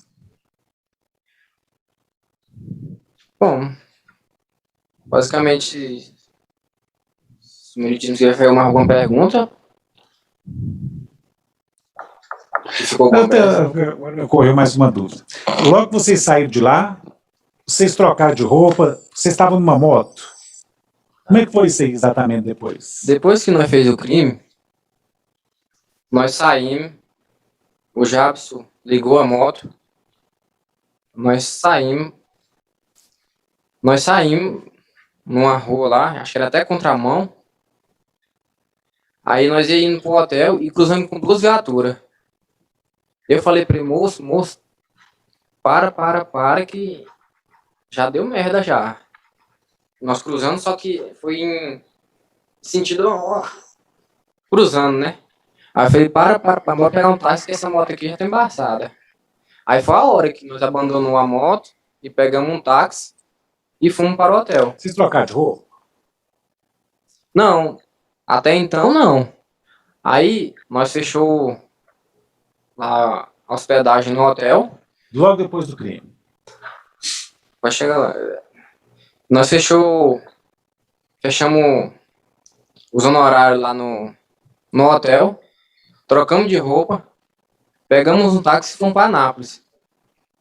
Bom, basicamente, se o Meritíssimo quiser fazer alguma pergunta. Ficou alguma pergunta? Ocorreu mais uma dúvida. Logo que vocês saíram de lá, vocês trocaram de roupa, vocês estavam numa moto. Como é que foi isso aí exatamente depois? Depois que nós fez o crime, nós saímos, o Jabson ligou a moto, nós saímos numa rua lá, acho que era até contramão. Aí nós ia indo pro hotel e cruzando com 2 viaturas. Eu falei para ele, moço, para, que já deu merda já. Nós cruzando, só que foi em sentido cruzando, né? Aí eu falei, para, bora pegar um táxi que essa moto aqui já tá embaçada. Aí foi a hora que nós abandonamos a moto e pegamos um táxi e fomos para o hotel. Vocês trocaram de roupa? Não, até então não. Aí nós fechou a hospedagem no hotel. Logo depois do crime. Vai chegar lá. Nós fechamos os honorários lá no hotel, trocamos de roupa, pegamos um táxi e fomos para Anápolis.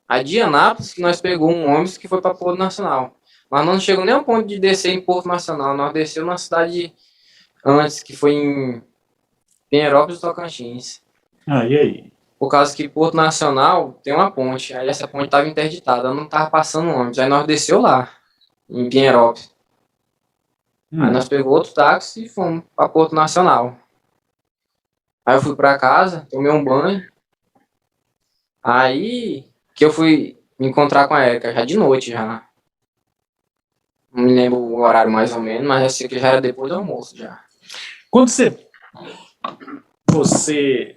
Aí de Anápolis que nós pegamos um ônibus que foi para Porto Nacional. Mas não chegou nem ao ponto de descer em Porto Nacional, nós descemos na cidade antes, que foi em Pinheirópolis, Tocantins. Ah, e aí? Por causa que Porto Nacional tem uma ponte, aí essa ponte estava interditada, não estava passando ônibus. Aí nós desceu lá, em Pinheirópolis. Aí nós pegamos outro táxi e fomos para Porto Nacional. Aí eu fui para casa, tomei um banho. Aí que eu fui me encontrar com a Érica, já de noite já. Não me lembro o horário mais ou menos, mas eu sei que já era depois do almoço já. Quando você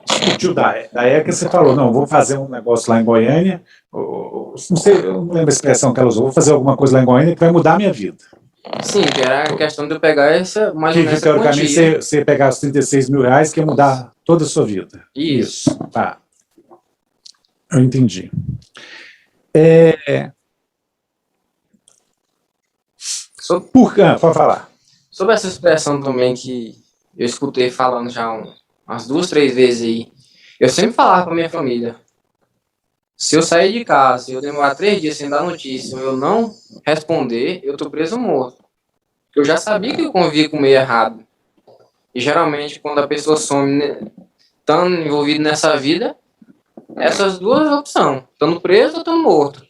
discutiu da Érica, você falou, não, vou fazer um negócio lá em Goiânia, não sei, eu não lembro a expressão que ela usou, vou fazer alguma coisa lá em Goiânia que vai mudar a minha vida. Sim, que era a questão de eu pegar essa, mais ou menos essa teoricamente, quantia. você pegar os R$ 36 mil que ia mudar toda a sua vida. Isso. Tá. Eu entendi. Pode falar. Sobre essa expressão também que eu escutei falando já umas 2, 3 vezes aí, eu sempre falava pra minha família, se eu sair de casa e eu demorar 3 dias sem dar notícia, ou eu não responder, eu tô preso ou morto. Porque eu já sabia que eu convivia com o meio errado. E geralmente quando a pessoa some, estando envolvida nessa vida, essas duas opções, estando preso ou estando morto.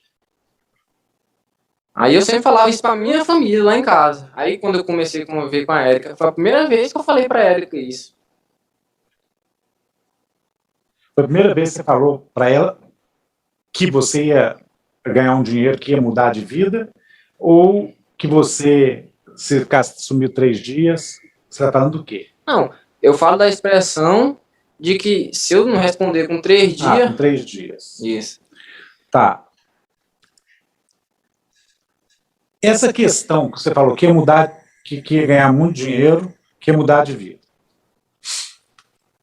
Aí eu sempre falava isso pra minha família lá em casa. Aí quando eu comecei a conviver com a Érica, foi a primeira vez que eu falei pra Érica isso. Foi a primeira vez que você falou pra ela que você ia ganhar um dinheiro que ia mudar de vida, ou que você, se ficasse sumiu 3 dias, você está falando do quê? Não, eu falo da expressão de que se eu não responder com 3 dias... com 3 dias. Isso. Tá. Essa questão que você falou, que ia mudar, que ia ganhar muito dinheiro, que ia mudar de vida.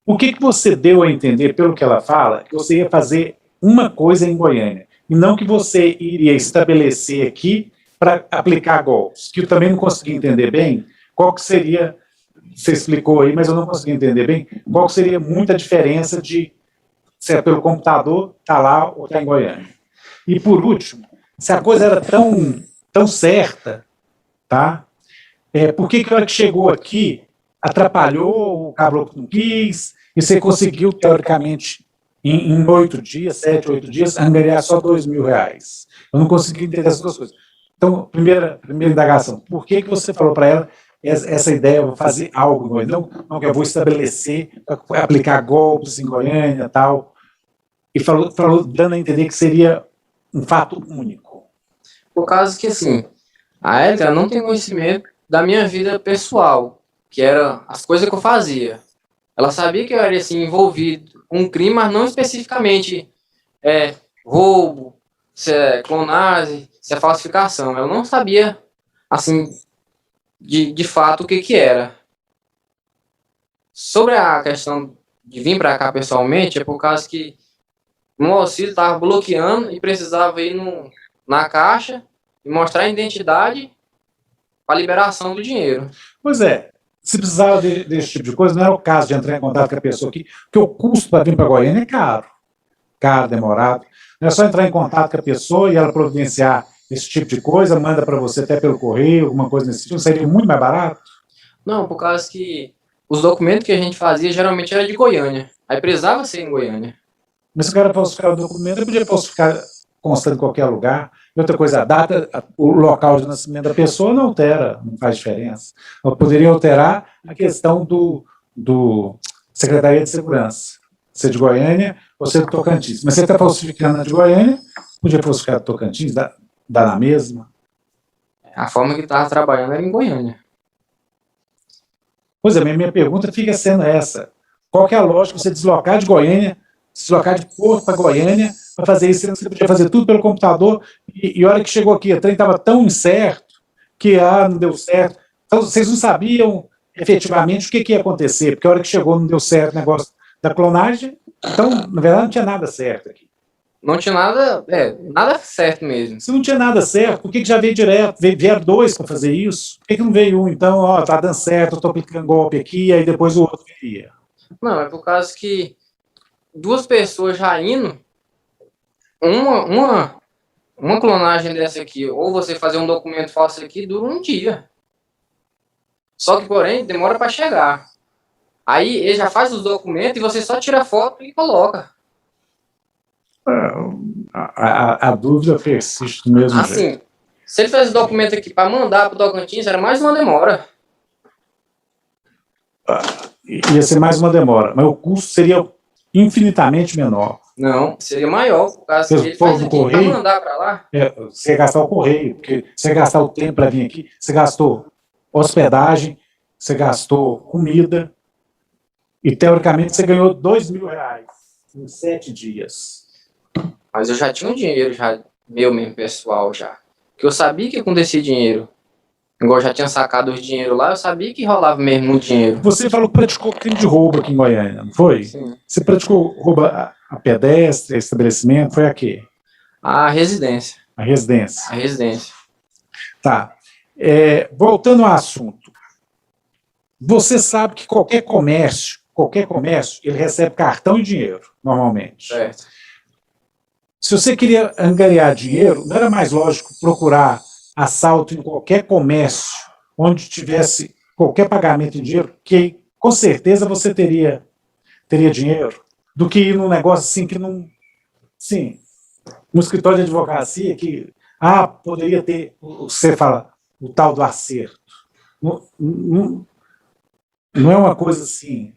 O que você deu a entender, pelo que ela fala, que você ia fazer uma coisa em Goiânia, e não que você iria estabelecer aqui para aplicar golpes, que eu também não consegui entender bem qual que seria, você explicou aí, mas eu não consegui entender bem, qual que seria muita diferença de se é pelo computador, tá lá ou tá em Goiânia. E por último, se a coisa era tão certa, tá? Por que a hora que chegou aqui atrapalhou, o caboclo não quis, e você conseguiu, teoricamente, em 8 dias, 7, 8 dias, angariar só R$ 2.000. Eu não consegui entender essas duas coisas. Então, primeira indagação, por que você falou para ela essa ideia, eu vou fazer algo em Goiânia, não que eu vou estabelecer, aplicar golpes em Goiânia e tal, e falou dando a entender que seria um fato único. Por causa que, assim, a Érica não tem conhecimento da minha vida pessoal, que era as coisas que eu fazia. Ela sabia que eu era, assim, envolvido com um crime, mas não especificamente roubo, se é clonagem, se é falsificação. Ela não sabia, assim, de fato o que era. Sobre a questão de vir para cá pessoalmente, é por causa que meu auxílio estava bloqueando e precisava ir na caixa e mostrar a identidade para liberação do dinheiro. Pois é, se precisava desse tipo de coisa, não era o caso de entrar em contato com a pessoa aqui, porque o custo para vir para Goiânia é caro, demorado. Não é só entrar em contato com a pessoa e ela providenciar esse tipo de coisa, manda para você até pelo correio, alguma coisa nesse tipo, seria muito mais barato? Não, por causa que os documentos que a gente fazia geralmente era de Goiânia. Aí precisava ser em Goiânia. Mas se o cara falsificar o documento, ele podia falsificar constando em qualquer lugar. E outra coisa, a data, o local de nascimento da pessoa não altera, não faz diferença. Eu poderia alterar a questão do Secretaria de Segurança. Ser de Goiânia ou ser de Tocantins. Mas você está falsificando a de Goiânia, podia falsificar a de Tocantins, dá na mesma. A forma que estava trabalhando era em Goiânia. Pois é, minha pergunta fica sendo essa. Qual que é a lógica de você deslocar de Goiânia, deslocar de Porto para Goiânia, para fazer isso? Você podia fazer tudo pelo computador, e a hora que chegou aqui, o trem estava tão incerto, que não deu certo. Então, vocês não sabiam efetivamente o que ia acontecer, porque a hora que chegou não deu certo o negócio da clonagem, então, na verdade, não tinha nada certo aqui. Não tinha nada certo mesmo. Se não tinha nada certo, por que já veio direto? Vieram 2 para fazer isso? Por que não veio um? Então, tá dando certo, eu tô aplicando golpe aqui, aí depois o outro viria. Não, é por causa que 2 pessoas já indo, uma clonagem dessa aqui, ou você fazer um documento falso aqui, dura um dia. Só que, porém, demora para chegar. Aí ele já faz os documentos e você só tira a foto e coloca. A dúvida persiste do mesmo jeito. Assim, se ele fez o documento aqui para mandar para o Tocantins, era mais uma demora. Ia ser mais uma demora, mas o custo seria infinitamente menor. Não, seria maior, por causa que ele faz aqui para mandar para lá. Você ia gastar o correio, porque você ia gastar o tempo para vir aqui, você gastou hospedagem, você gastou comida, e teoricamente você ganhou R$ 2.000 em 7 dias. Mas eu já tinha um dinheiro, já meu mesmo, pessoal, já. Porque eu sabia que acontecia dinheiro. Igual eu já tinha sacado os dinheiro lá, eu sabia que rolava mesmo muito dinheiro. Você falou que praticou crime de roubo aqui em Goiânia, não foi? Sim. Você praticou roubo a pedestre, a estabelecimento, foi a quê? A residência. A residência. A residência. Tá. Voltando ao assunto. Você sabe que qualquer comércio, ele recebe cartão e dinheiro, normalmente. Certo. Se você queria angariar dinheiro, não era mais lógico procurar assalto em qualquer comércio, onde tivesse qualquer pagamento em dinheiro, que com certeza você teria dinheiro, do que ir num negócio assim que não... Sim, no escritório de advocacia que poderia ter, você fala, o tal do acerto. Não é uma coisa assim...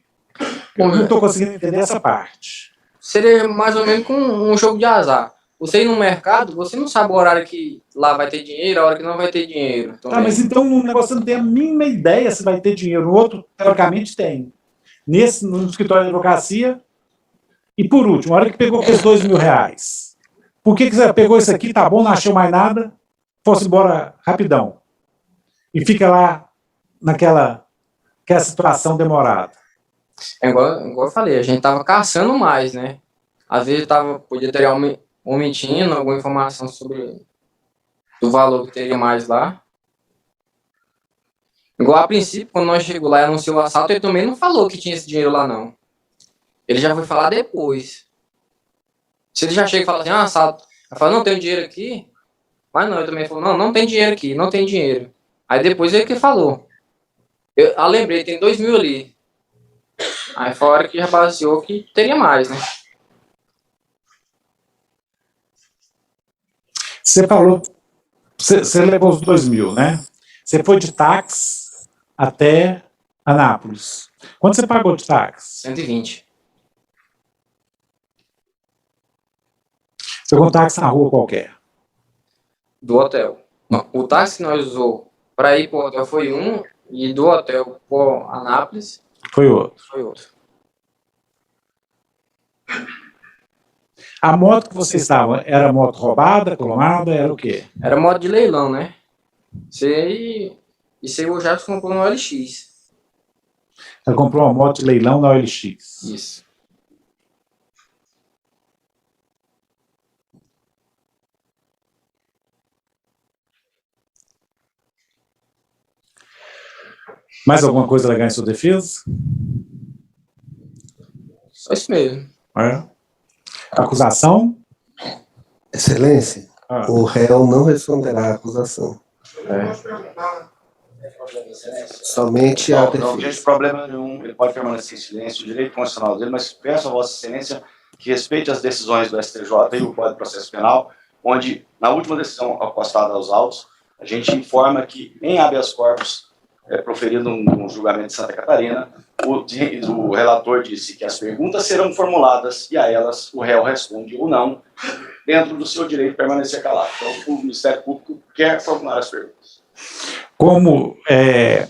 Eu não estou conseguindo entender essa parte. Seria mais ou menos com um jogo de azar. Você ir no mercado, você não sabe o horário que lá vai ter dinheiro, a hora que não vai ter dinheiro. Tá, mas então no negócio você não tem a mínima ideia se vai ter dinheiro. No outro, teoricamente, tem. No escritório de advocacia. E por último, a hora que pegou aqueles R$ 2.000, por que você pegou isso aqui, tá bom, não achou mais nada, fosse embora rapidão? E fica lá naquela situação demorada. Igual eu falei, a gente tava caçando mais, né? Às vezes podia ter omitindo alguma informação sobre o valor que teria mais lá. Igual a princípio, quando nós chegamos lá e anunciou o assalto, ele também não falou que tinha esse dinheiro lá, não. Ele já foi falar depois. Se ele já chega e fala assim, assalto, ele fala, não, tem dinheiro aqui. Mas não, ele também falou, não tem dinheiro aqui, não tem dinheiro. Aí depois ele que falou. Eu lembrei, tem 2.000 ali. Aí foi a hora que já baseou que teria mais, né? Você falou, você levou os 2.000, né? Você foi de táxi até Anápolis. Quanto você pagou de táxi? 120. Você pegou um táxi na rua qualquer. Do hotel. O táxi que nós usou para ir para o hotel foi um, e do hotel para Anápolis Foi outro. foi outro. A moto que você estava, era moto roubada, clonada, era o quê? Era moto de leilão, né? Isso aí o Jefferson comprou no OLX. Ela comprou uma moto de leilão na OLX. Isso. Mais alguma coisa legal em sua defesa? Só isso mesmo. É. Acusação? Excelência, o réu não responderá à acusação. Somente a Não, não defesa. tem problema nenhum, ele pode permanecer em silêncio, o direito constitucional dele, mas peço a Vossa Excelência que respeite as decisões do STJ e o Código de Processo Penal, onde, na última decisão acostada aos autos, a gente informa que, em habeas corpus, proferido um julgamento de Santa Catarina, o relator disse que as perguntas serão formuladas e a elas o réu responde ou não, dentro do seu direito de permanecer calado. Então, o Ministério Público quer formular as perguntas. Como é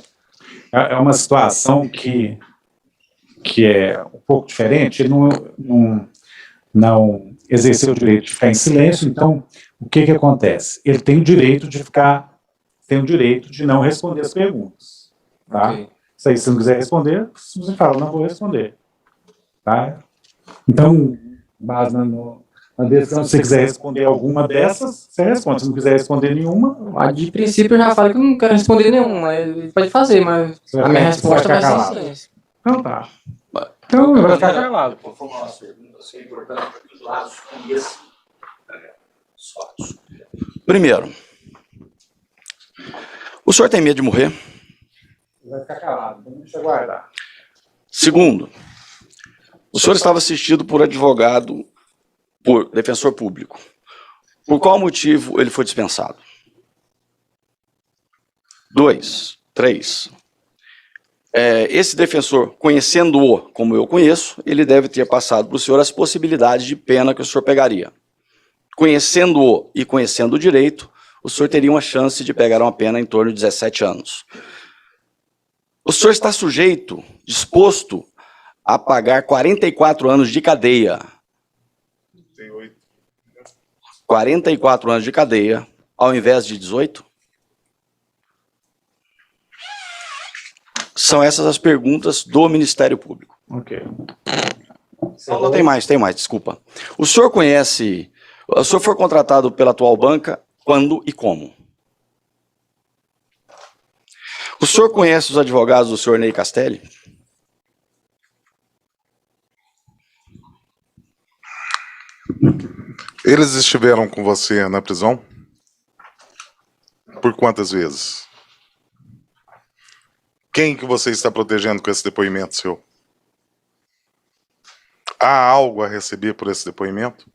uma situação que é um pouco diferente, ele não exerceu o direito de ficar em silêncio, então o que acontece? Ele tem o direito de não responder as perguntas. Tá? Ok. Se aí você não quiser responder, você fala, não vou responder. Tá? Então, base na decisão, se você quiser responder alguma dessas, você responde. Se não quiser responder nenhuma, De princípio eu já falei que eu não quero responder nenhuma. Ele pode fazer, mas a minha resposta vai ser em silêncio. então tá. Então vai ficar calado. Vou formular as perguntas, que é importante para que os lados conheçam os fatos. Primeiro, o senhor tem medo de morrer? Vai ficar calado, então deixa eu guardar. Segundo, o senhor estava assistido por advogado, por defensor público. Por qual motivo ele foi dispensado? 2, 3. Esse defensor, conhecendo-o como eu conheço, ele deve ter passado para o senhor as possibilidades de pena que o senhor pegaria. Conhecendo-o e conhecendo o direito, o senhor teria uma chance de pegar uma pena em torno de 17 anos. O senhor está sujeito, disposto a pagar 44 anos de cadeia. 44 anos de cadeia, ao invés de 18? São essas as perguntas do Ministério Público. Ok. Não, tem mais, desculpa. O senhor foi contratado pela atual banca quando e como? O senhor conhece os advogados do senhor Ney Castelli? Eles estiveram com você na prisão? Por quantas vezes? Quem que você está protegendo com esse depoimento seu? Há algo a receber por esse depoimento?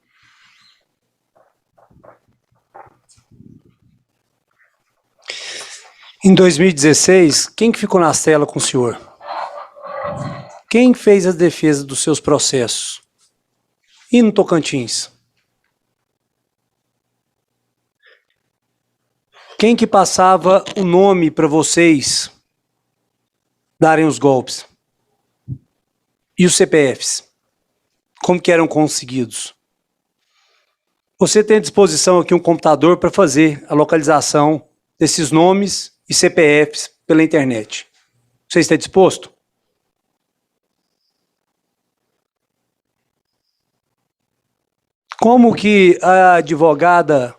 Em 2016, quem que ficou na cela com o senhor? Quem fez as defesas dos seus processos? E no Tocantins? Quem que passava o nome para vocês darem os golpes? E os CPFs? Como que eram conseguidos? Você tem à disposição aqui um computador para fazer a localização desses nomes e CPFs pela internet. Você está disposto? Como que a advogada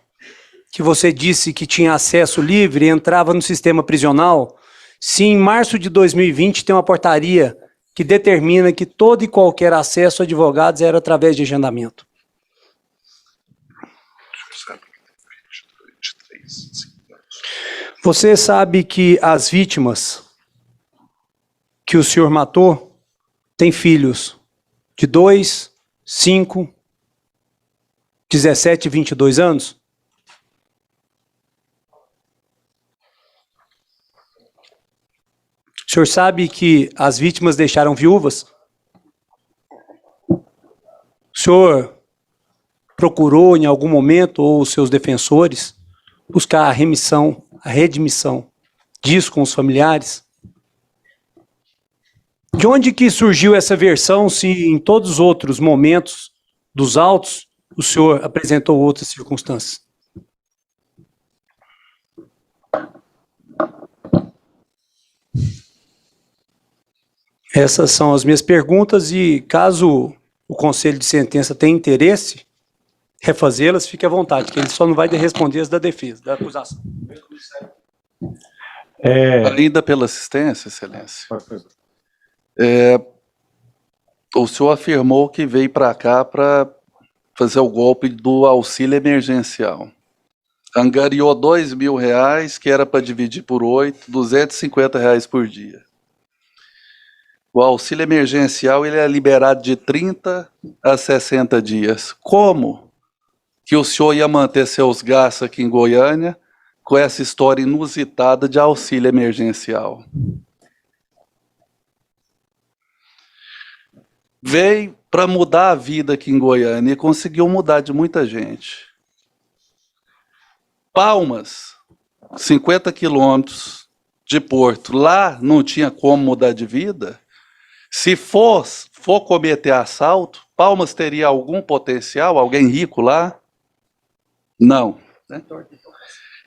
que você disse que tinha acesso livre entrava no sistema prisional, se em março de 2020 tem uma portaria que determina que todo e qualquer acesso a advogados era através de agendamento? Você sabe que as vítimas que o senhor matou têm filhos de 2, 5, 17 e 22 anos? O senhor sabe que as vítimas deixaram viúvas? O senhor procurou em algum momento, ou os seus defensores, buscar a remissão, a redimissão disso com os familiares? De onde que surgiu essa versão, se em todos os outros momentos dos autos o senhor apresentou outras circunstâncias? Essas são as minhas perguntas e, caso o Conselho de Sentença tenha interesse, refazê-las, fique à vontade, que ele só não vai responder as da defesa, da acusação. Ainda pela assistência, Excelência, o senhor afirmou que veio para cá para fazer o golpe do auxílio emergencial. Angariou R$2.000, que era para dividir por 8, R$250 por dia. O auxílio emergencial ele é liberado de 30 a 60 dias. Como que o senhor ia manter seus gastos aqui em Goiânia com essa história inusitada de auxílio emergencial? Veio para mudar a vida aqui em Goiânia e conseguiu mudar de muita gente. Palmas, 50 quilômetros de Porto, lá não tinha como mudar de vida? Se for cometer assalto, Palmas teria algum potencial, alguém rico lá? Não.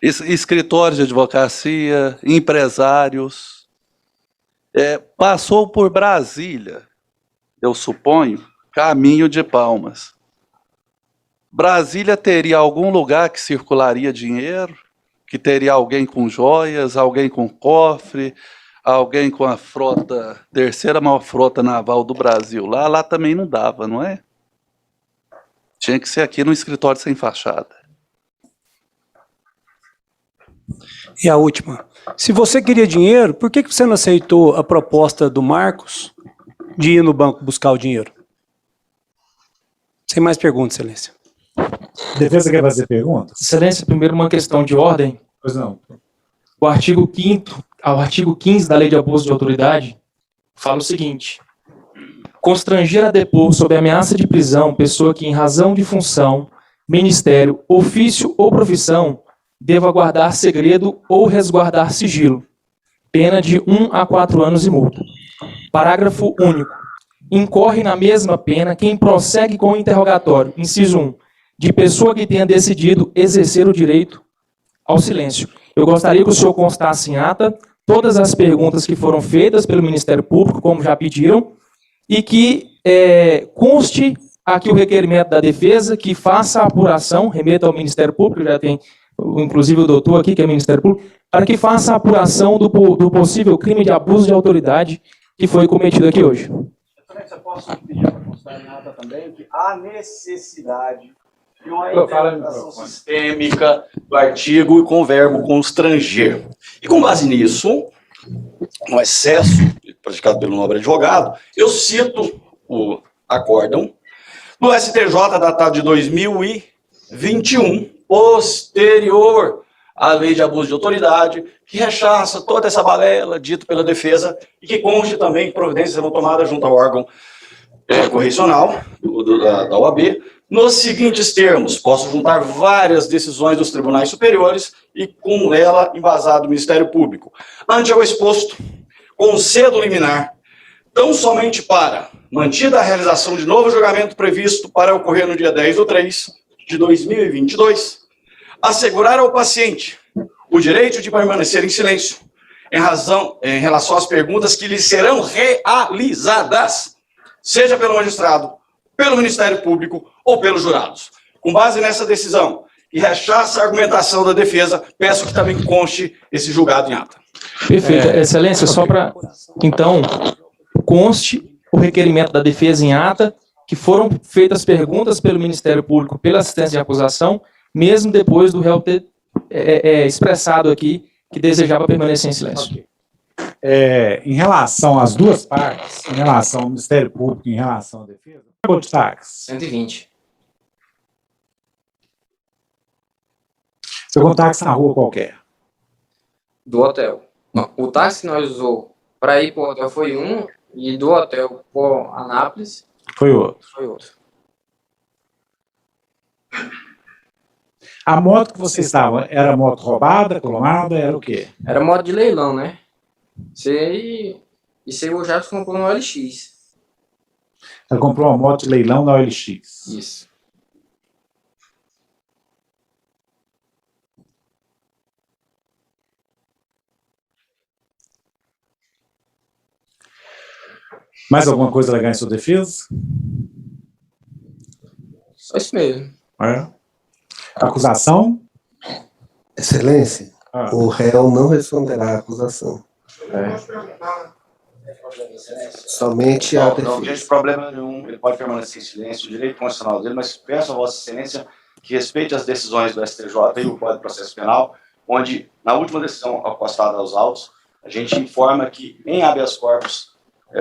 Escritórios de advocacia, empresários. Passou por Brasília, eu suponho, caminho de Palmas. Brasília teria algum lugar que circularia dinheiro, que teria alguém com joias, alguém com cofre, alguém com a frota, terceira maior frota naval do Brasil. Lá também não dava, não é? Tinha que ser aqui no escritório sem fachada. E a última. Se você queria dinheiro, por que você não aceitou a proposta do Marcos de ir no banco buscar o dinheiro? Sem mais perguntas, Excelência. Defesa quer fazer perguntas? Excelência, primeiro uma questão de ordem. Pois não. O artigo 15 da Lei de Abuso de Autoridade fala o seguinte: constranger a depor sob ameaça de prisão pessoa que, em razão de função, ministério, ofício ou profissão, deva guardar segredo ou resguardar sigilo. Pena de 1 a 4 anos e multa. Parágrafo único. Incorre na mesma pena quem prossegue com o interrogatório, inciso 1, de pessoa que tenha decidido exercer o direito ao silêncio. Eu gostaria que o senhor constasse em ata todas as perguntas que foram feitas pelo Ministério Público, como já pediram, e que conste aqui o requerimento da defesa, que faça a apuração, remeta ao Ministério Público, já tem inclusive o doutor aqui, que é Ministério Público, para que faça a apuração do possível crime de abuso de autoridade que foi cometido aqui hoje. Excelência, posso pedir para constar em ata também que há necessidade de uma interpretação sistêmica do artigo com o verbo constranger. E com base nisso, no excesso praticado pelo nobre advogado, eu cito o acórdão do STJ datado de 2021, posterior à lei de abuso de autoridade, que rechaça toda essa balela dita pela defesa e que conste também que providências serão tomadas junto ao órgão correcional da OAB, nos seguintes termos: posso juntar várias decisões dos tribunais superiores e com ela embasado o Ministério Público. Ante ao exposto, concedo liminar, tão somente para, mantida a realização de novo julgamento previsto para ocorrer no dia 10/3/2022, assegurar ao paciente o direito de permanecer em silêncio em relação às perguntas que lhe serão realizadas, seja pelo magistrado, pelo Ministério Público ou pelos jurados. Com base nessa decisão e rechaça a argumentação da defesa, peço que também conste esse julgado em ata. Perfeito. Excelência, só para, então, conste o requerimento da defesa em ata, que foram feitas perguntas pelo Ministério Público pela assistência de acusação, mesmo depois do réu ter expressado aqui que desejava permanecer em silêncio. Em relação às duas partes, em relação ao Ministério Público e em relação à defesa, pagou de táxi? 120. Você pegou um táxi na rua qualquer? Do hotel. Não, o táxi que nós usou Para ir para o hotel foi um, e do hotel para Anápolis Foi outro. foi outro. A moto que você estava, era moto roubada, clonada, era o quê? Era moto de leilão, né? Isso aí o Jarbas comprou no OLX. Ela comprou uma moto de leilão na OLX. Isso. Mais alguma coisa legal em sua defesa? Só isso mesmo. É. Acusação? Excelência, o réu não responderá à acusação. Somente a Não, não defesa. vejo problema nenhum, ele pode permanecer em silêncio, o direito constitucional dele, mas peço a Vossa Excelência que respeite as decisões do STJ e o Código de Processo Penal, onde, na última decisão acostada aos autos, a gente informa que, em habeas corpus,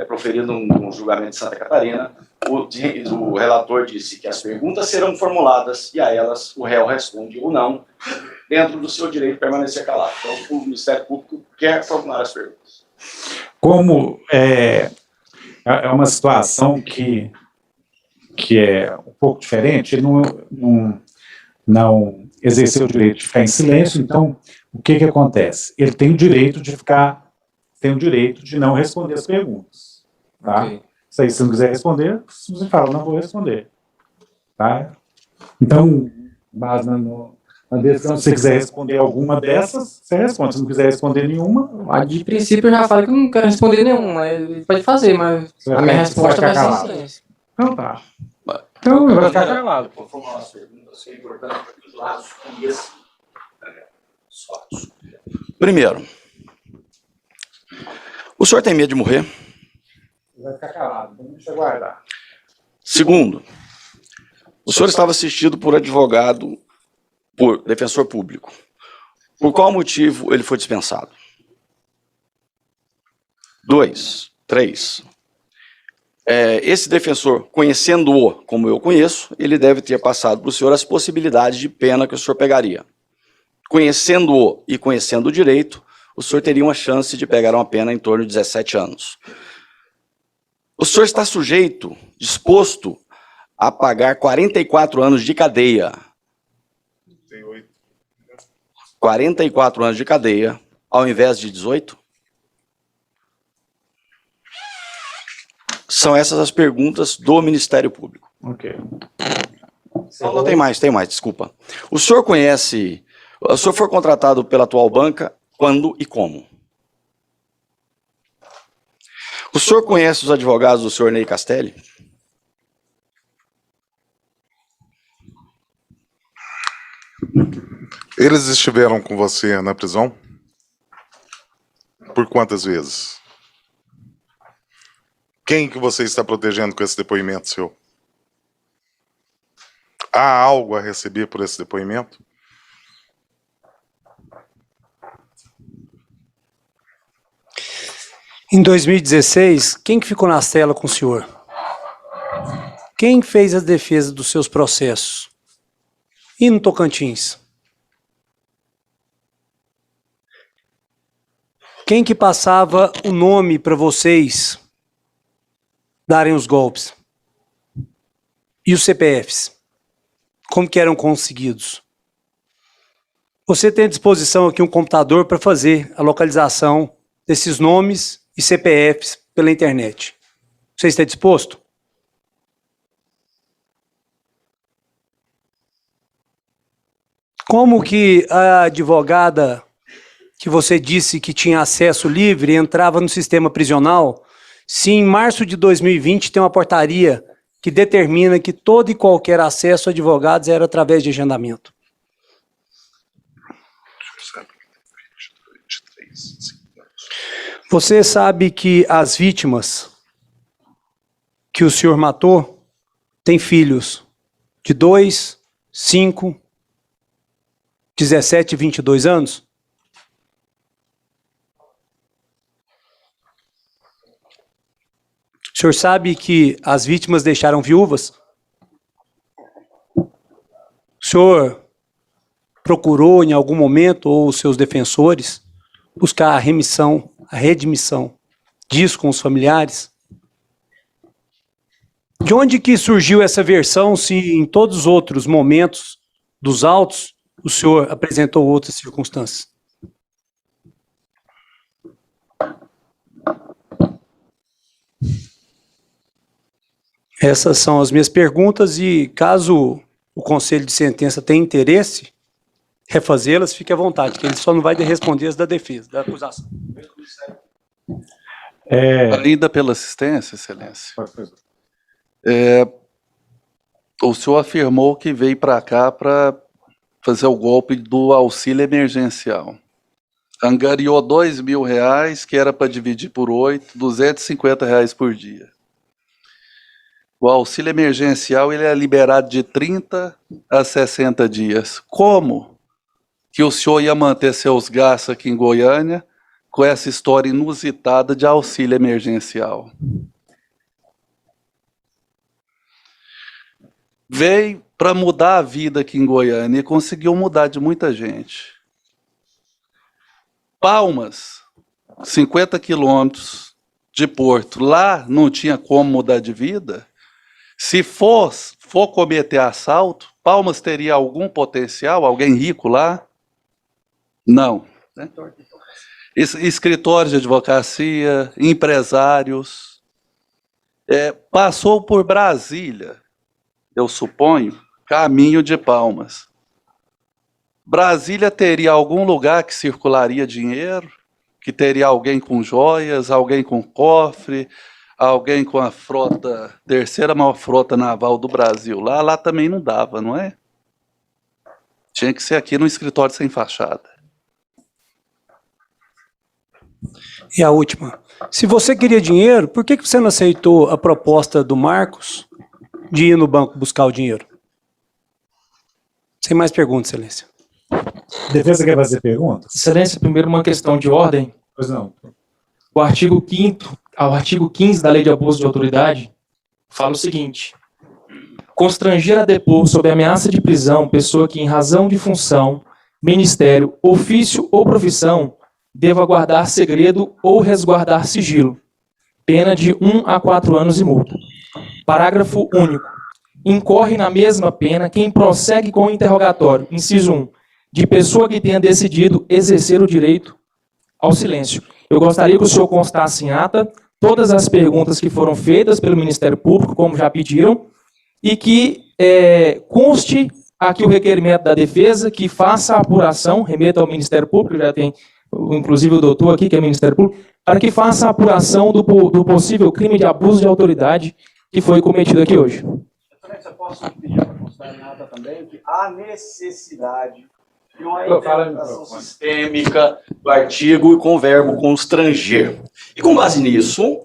proferido um julgamento de Santa Catarina, o relator disse que as perguntas serão formuladas e a elas o réu responde ou não, dentro do seu direito de permanecer calado. Então, o Ministério Público quer formular as perguntas. Como é uma situação que é um pouco diferente, ele não exerceu o direito de ficar em silêncio, então o que acontece? Ele tem o direito de não responder as perguntas. Tá? Ok. Se você não quiser responder, você fala, não vou responder. Tá? Então, base na decisão, se você quiser responder alguma dessas, você responde. Se não quiser responder nenhuma, Mas de princípio eu já falei que eu não quero responder nenhuma. Ele pode fazer, mas Você vai a minha ficar- resposta vai vai ficar ser calado. silêncio. então tá. Então vai ficar calado. Vou formular as perguntas, que é importante para que os lados conheçam os fatos. Primeiro, o senhor tem medo de morrer? Vai ficar calado, então deixa eu guardar. Segundo, o senhor estava assistido por advogado, por defensor público. Por qual motivo ele foi dispensado? 2, 3. Esse defensor, conhecendo-o como eu conheço, ele deve ter passado para o senhor as possibilidades de pena que o senhor pegaria. Conhecendo-o e conhecendo o direito, o senhor teria uma chance de pegar uma pena em torno de 17 anos. O senhor está sujeito, disposto a pagar 44 anos de cadeia. 44 anos de cadeia, ao invés de 18? São essas as perguntas do Ministério Público. Ok. Não, tem mais, desculpa. O senhor foi contratado pela atual banca quando e como? O senhor conhece os advogados do senhor Ney Castelli? Eles estiveram com você na prisão? Por quantas vezes? Quem que você está protegendo com esse depoimento seu? Há algo a receber por esse depoimento? Em 2016, quem que ficou na cela com o senhor? Quem fez a defesa dos seus processos? E no Tocantins? Quem que passava o nome para vocês darem os golpes? E os CPFs? Como que eram conseguidos? Você tem à disposição aqui um computador para fazer a localização desses nomes e CPFs pela internet. Você está disposto? Como que a advogada que você disse que tinha acesso livre entrava no sistema prisional, se em março de 2020 tem uma portaria que determina que todo e qualquer acesso a advogados era através de agendamento? Você sabe que as vítimas que o senhor matou têm filhos de 2, 5, 17 e 22 anos? O senhor sabe que as vítimas deixaram viúvas? O senhor procurou em algum momento, ou os seus defensores, buscar a remissão, a redimissão disso com os familiares? De onde que surgiu essa versão, se em todos os outros momentos dos autos o senhor apresentou outras circunstâncias? Essas são as minhas perguntas e, caso o Conselho de Sentença tenha interesse em refazê-las, fique à vontade, que ele só não vai responder as da defesa, da acusação. Ainda pela assistência, Excelência, o senhor afirmou que veio para cá para fazer o golpe do auxílio emergencial. Angariou R$2.000, que era para dividir por 8, R$250 por dia. O auxílio emergencial ele é liberado de 30 a 60 dias. Como que o senhor ia manter seus gastos aqui em Goiânia com essa história inusitada de auxílio emergencial? Veio para mudar a vida aqui em Goiânia e conseguiu mudar de muita gente. Palmas, 50 quilômetros de Porto, lá não tinha como mudar de vida? Se for cometer assalto, Palmas teria algum potencial, alguém rico lá? Não. Né? Escritórios de advocacia, empresários, passou por Brasília, eu suponho, caminho de Palmas. Brasília teria algum lugar que circularia dinheiro, que teria alguém com joias, alguém com cofre, alguém com a frota, terceira maior frota naval do Brasil. Lá também não dava, não é? Tinha que ser aqui no escritório sem fachada. E a última. Se você queria dinheiro, por que você não aceitou a proposta do Marcos de ir no banco buscar o dinheiro? Sem mais perguntas, Excelência. Defesa quer fazer perguntas? Excelência, primeiro uma questão de ordem. Pois não. O artigo 5º ao artigo 15 da Lei de Abuso de Autoridade fala o seguinte: constranger a depor sob ameaça de prisão pessoa que, em razão de função, ministério, ofício ou profissão, deva guardar segredo ou resguardar sigilo, pena de 1 a 4 anos e multa. Parágrafo único. Incorre na mesma pena quem prossegue com o interrogatório, inciso 1, de pessoa que tenha decidido exercer o direito ao silêncio. Eu gostaria que o senhor constasse em ata todas as perguntas que foram feitas pelo Ministério Público, como já pediram, e que conste aqui o requerimento da defesa, que faça a apuração, remeta ao Ministério Público, já tem inclusive o doutor aqui, que é Ministério Público, para que faça a apuração do possível crime de abuso de autoridade que foi cometido aqui hoje. Eu posso pedir para constar em ata também que há necessidade de uma interpretação sistêmica do artigo com o verbo constranger. E com base nisso,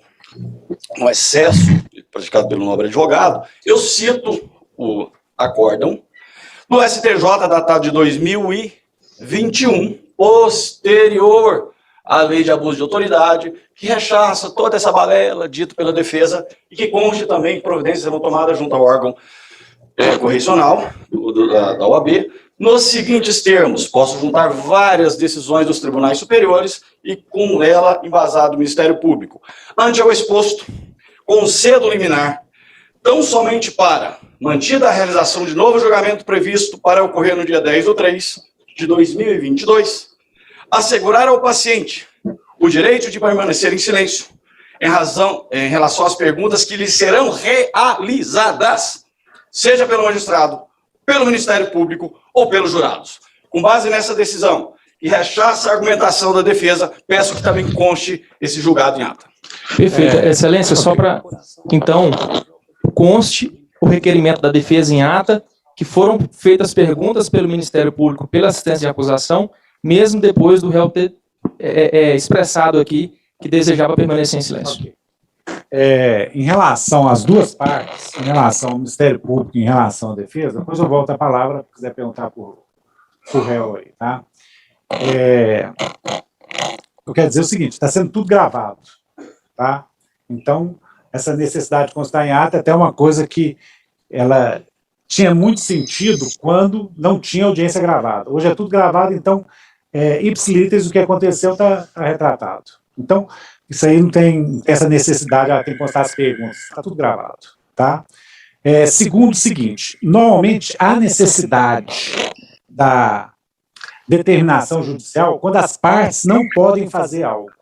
no excesso praticado pelo nobre advogado, eu cito o acórdão do STJ datado de 2021, posterior à lei de abuso de autoridade, que rechaça toda essa balela dita pela defesa e que conste também que providências serão tomadas junto ao órgão correcional da OAB, nos seguintes termos: posso juntar várias decisões dos tribunais superiores e, com ela, embasado o Ministério Público. Ante ao exposto, concedo liminar, tão somente para, mantida a realização de novo julgamento previsto para ocorrer no dia 10/3/2022, assegurar ao paciente o direito de permanecer em silêncio em relação às perguntas que lhe serão realizadas, seja pelo magistrado, pelo Ministério Público ou pelos jurados. Com base nessa decisão, e rechaça a argumentação da defesa, peço que também conste esse julgado em ata. Perfeito. Excelência, só para, então, conste o requerimento da defesa em ata, que foram feitas perguntas pelo Ministério Público pela assistência de acusação, mesmo depois do réu ter expressado aqui que desejava permanecer em silêncio. Em relação às duas partes, em relação ao Ministério Público e em relação à defesa, depois eu volto a palavra, se quiser perguntar para o réu aí, tá? Eu quero dizer o seguinte, está sendo tudo gravado, tá? Então, essa necessidade de constar em ata é até uma coisa que ela tinha muito sentido quando não tinha audiência gravada. Hoje é tudo gravado, então ipsiliteris, o que aconteceu está retratado. Então, isso aí não tem essa necessidade, tem que constar as perguntas, está tudo gravado. Tá? Segundo o seguinte, normalmente há necessidade da determinação judicial quando as partes não podem fazer algo.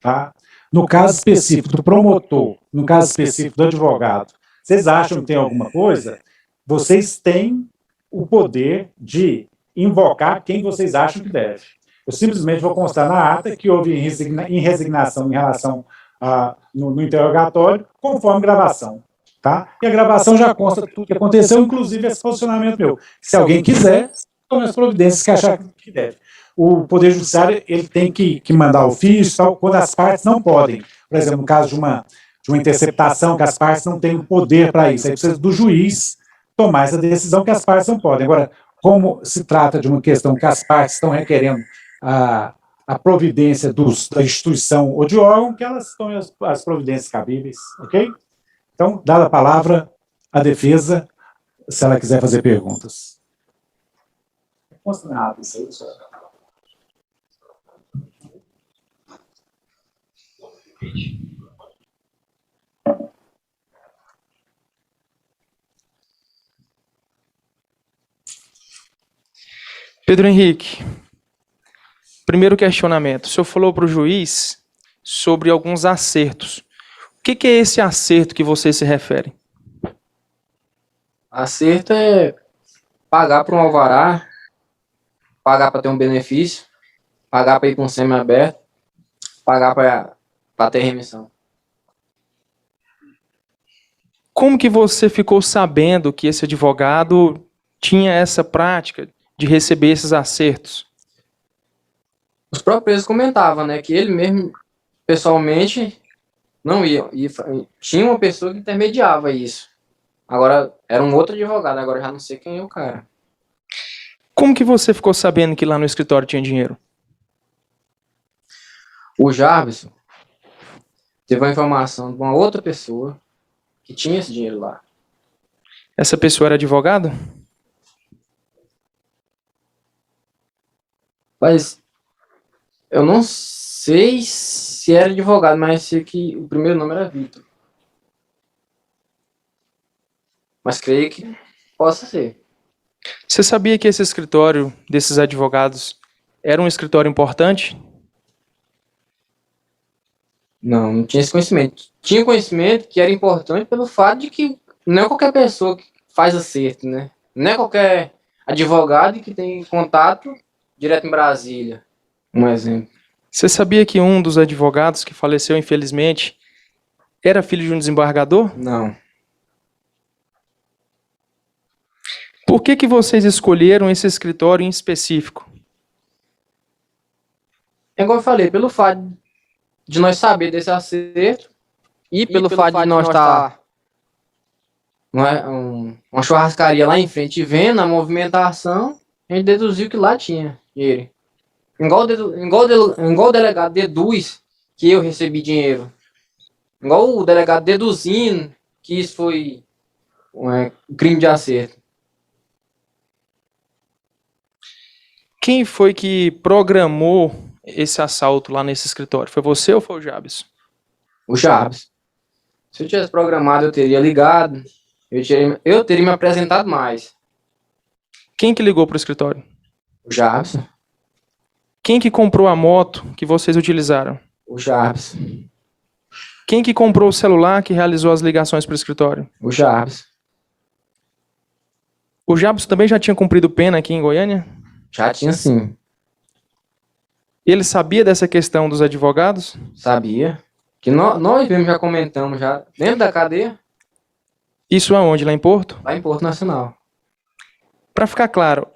Tá? No caso específico do promotor, no caso específico do advogado, vocês acham que tem alguma coisa? Vocês têm o poder de invocar quem vocês acham que deve. Eu simplesmente vou constar na ata que houve resignação em relação no interrogatório, conforme gravação. Tá? E a gravação já consta tudo que aconteceu, inclusive esse posicionamento meu. Se alguém quiser, tome as providências que achar que deve. O Poder Judiciário ele tem que mandar ofício tal, quando as partes não podem. Por exemplo, no caso de uma interceptação, que as partes não têm o poder para isso. Aí precisa do juiz tomar essa decisão que as partes não podem. Agora, como se trata de uma questão que as partes estão requerendo a providência da instituição ou de órgão, que elas tomem as providências cabíveis, ok? Então, dada a palavra à defesa, se ela quiser fazer perguntas. Isso aí, senhor. Pedro Henrique, primeiro questionamento. O senhor falou para o juiz sobre alguns acertos. O que é esse acerto que você se refere? Acerto é pagar para um alvará, pagar para ter um benefício, pagar para ir com um semi-aberto, pagar para ter remissão. Como que você ficou sabendo que esse advogado tinha essa prática de receber esses acertos? Os próprios comentavam, né, que ele mesmo, pessoalmente, não ia. Tinha uma pessoa que intermediava isso. Agora, era um outro advogado, agora já não sei quem é o cara. Como que você ficou sabendo que lá no escritório tinha dinheiro? O Jarbson teve a informação de uma outra pessoa que tinha esse dinheiro lá. Essa pessoa era advogado? Mas eu não sei se era advogado, mas sei que o primeiro nome era Vitor. Mas creio que possa ser. Você sabia que esse escritório desses advogados era um escritório importante? Não tinha esse conhecimento. Tinha conhecimento que era importante pelo fato de que não é qualquer pessoa que faz acerto, né? Não é qualquer advogado que tem contato direto em Brasília, um exemplo. Você sabia que um dos advogados que faleceu, infelizmente, era filho de um desembargador? Não. Por que vocês escolheram esse escritório em específico? É igual eu falei, pelo fato de nós saber desse acerto e pelo fato de nós estar uma churrascaria lá em frente vendo a movimentação, a gente deduziu que lá tinha dinheiro. Igual o delegado deduz que eu recebi dinheiro. Igual o delegado deduzindo que isso foi um crime de acerto. Quem foi que programou esse assalto lá nesse escritório? Foi você ou foi o Jabson? O Jabson. Se eu tivesse programado, eu teria ligado, eu teria me apresentado mais. Quem que ligou para o escritório? O Jabson. Quem que comprou a moto que vocês utilizaram? O Jabson. Quem que comprou o celular que realizou as ligações para o escritório? O Jabson. O Jabson também já tinha cumprido pena aqui em Goiânia? Já tinha sim. Ele sabia dessa questão dos advogados? Sabia. Que nós mesmo já comentamos já dentro da cadeia. Isso aonde? Lá em Porto? Lá em Porto Nacional. Para ficar claro,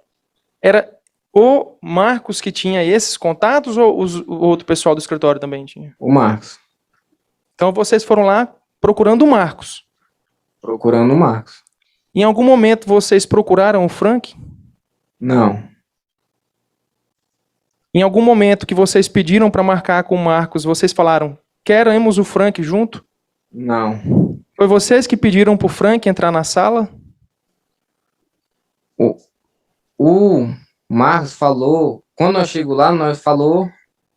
era o Marcos que tinha esses contatos ou o outro pessoal do escritório também tinha? O Marcos. Então vocês foram lá procurando o Marcos? Procurando o Marcos. Em algum momento vocês procuraram o Frank? Não. Em algum momento que vocês pediram para marcar com o Marcos, vocês falaram, queremos o Frank junto? Não. Foi vocês que pediram para o Frank entrar na sala? O Marcos falou Quando nós chegamos lá, nós falou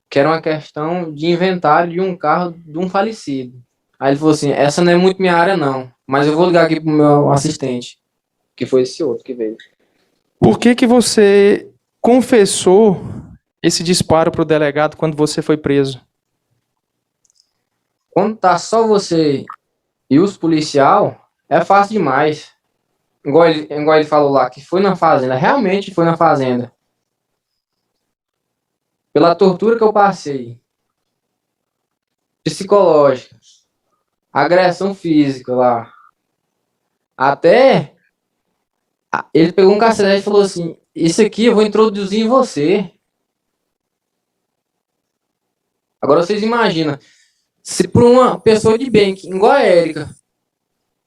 que era uma questão de inventário de um carro de um falecido. Aí ele falou assim, essa não é muito minha área não, mas eu vou ligar aqui pro meu assistente, que foi esse outro que veio. Por que que você confessou esse disparo pro delegado quando você foi preso? Quando tá só você e os policial, é fácil demais. Igual ele falou lá, que foi na fazenda, realmente foi na fazenda. Pela tortura que eu passei, psicológica, agressão física lá, até ele pegou um cacete e falou assim, isso aqui eu vou introduzir em você. Agora vocês imaginam, se por uma pessoa de bem, igual a Érica,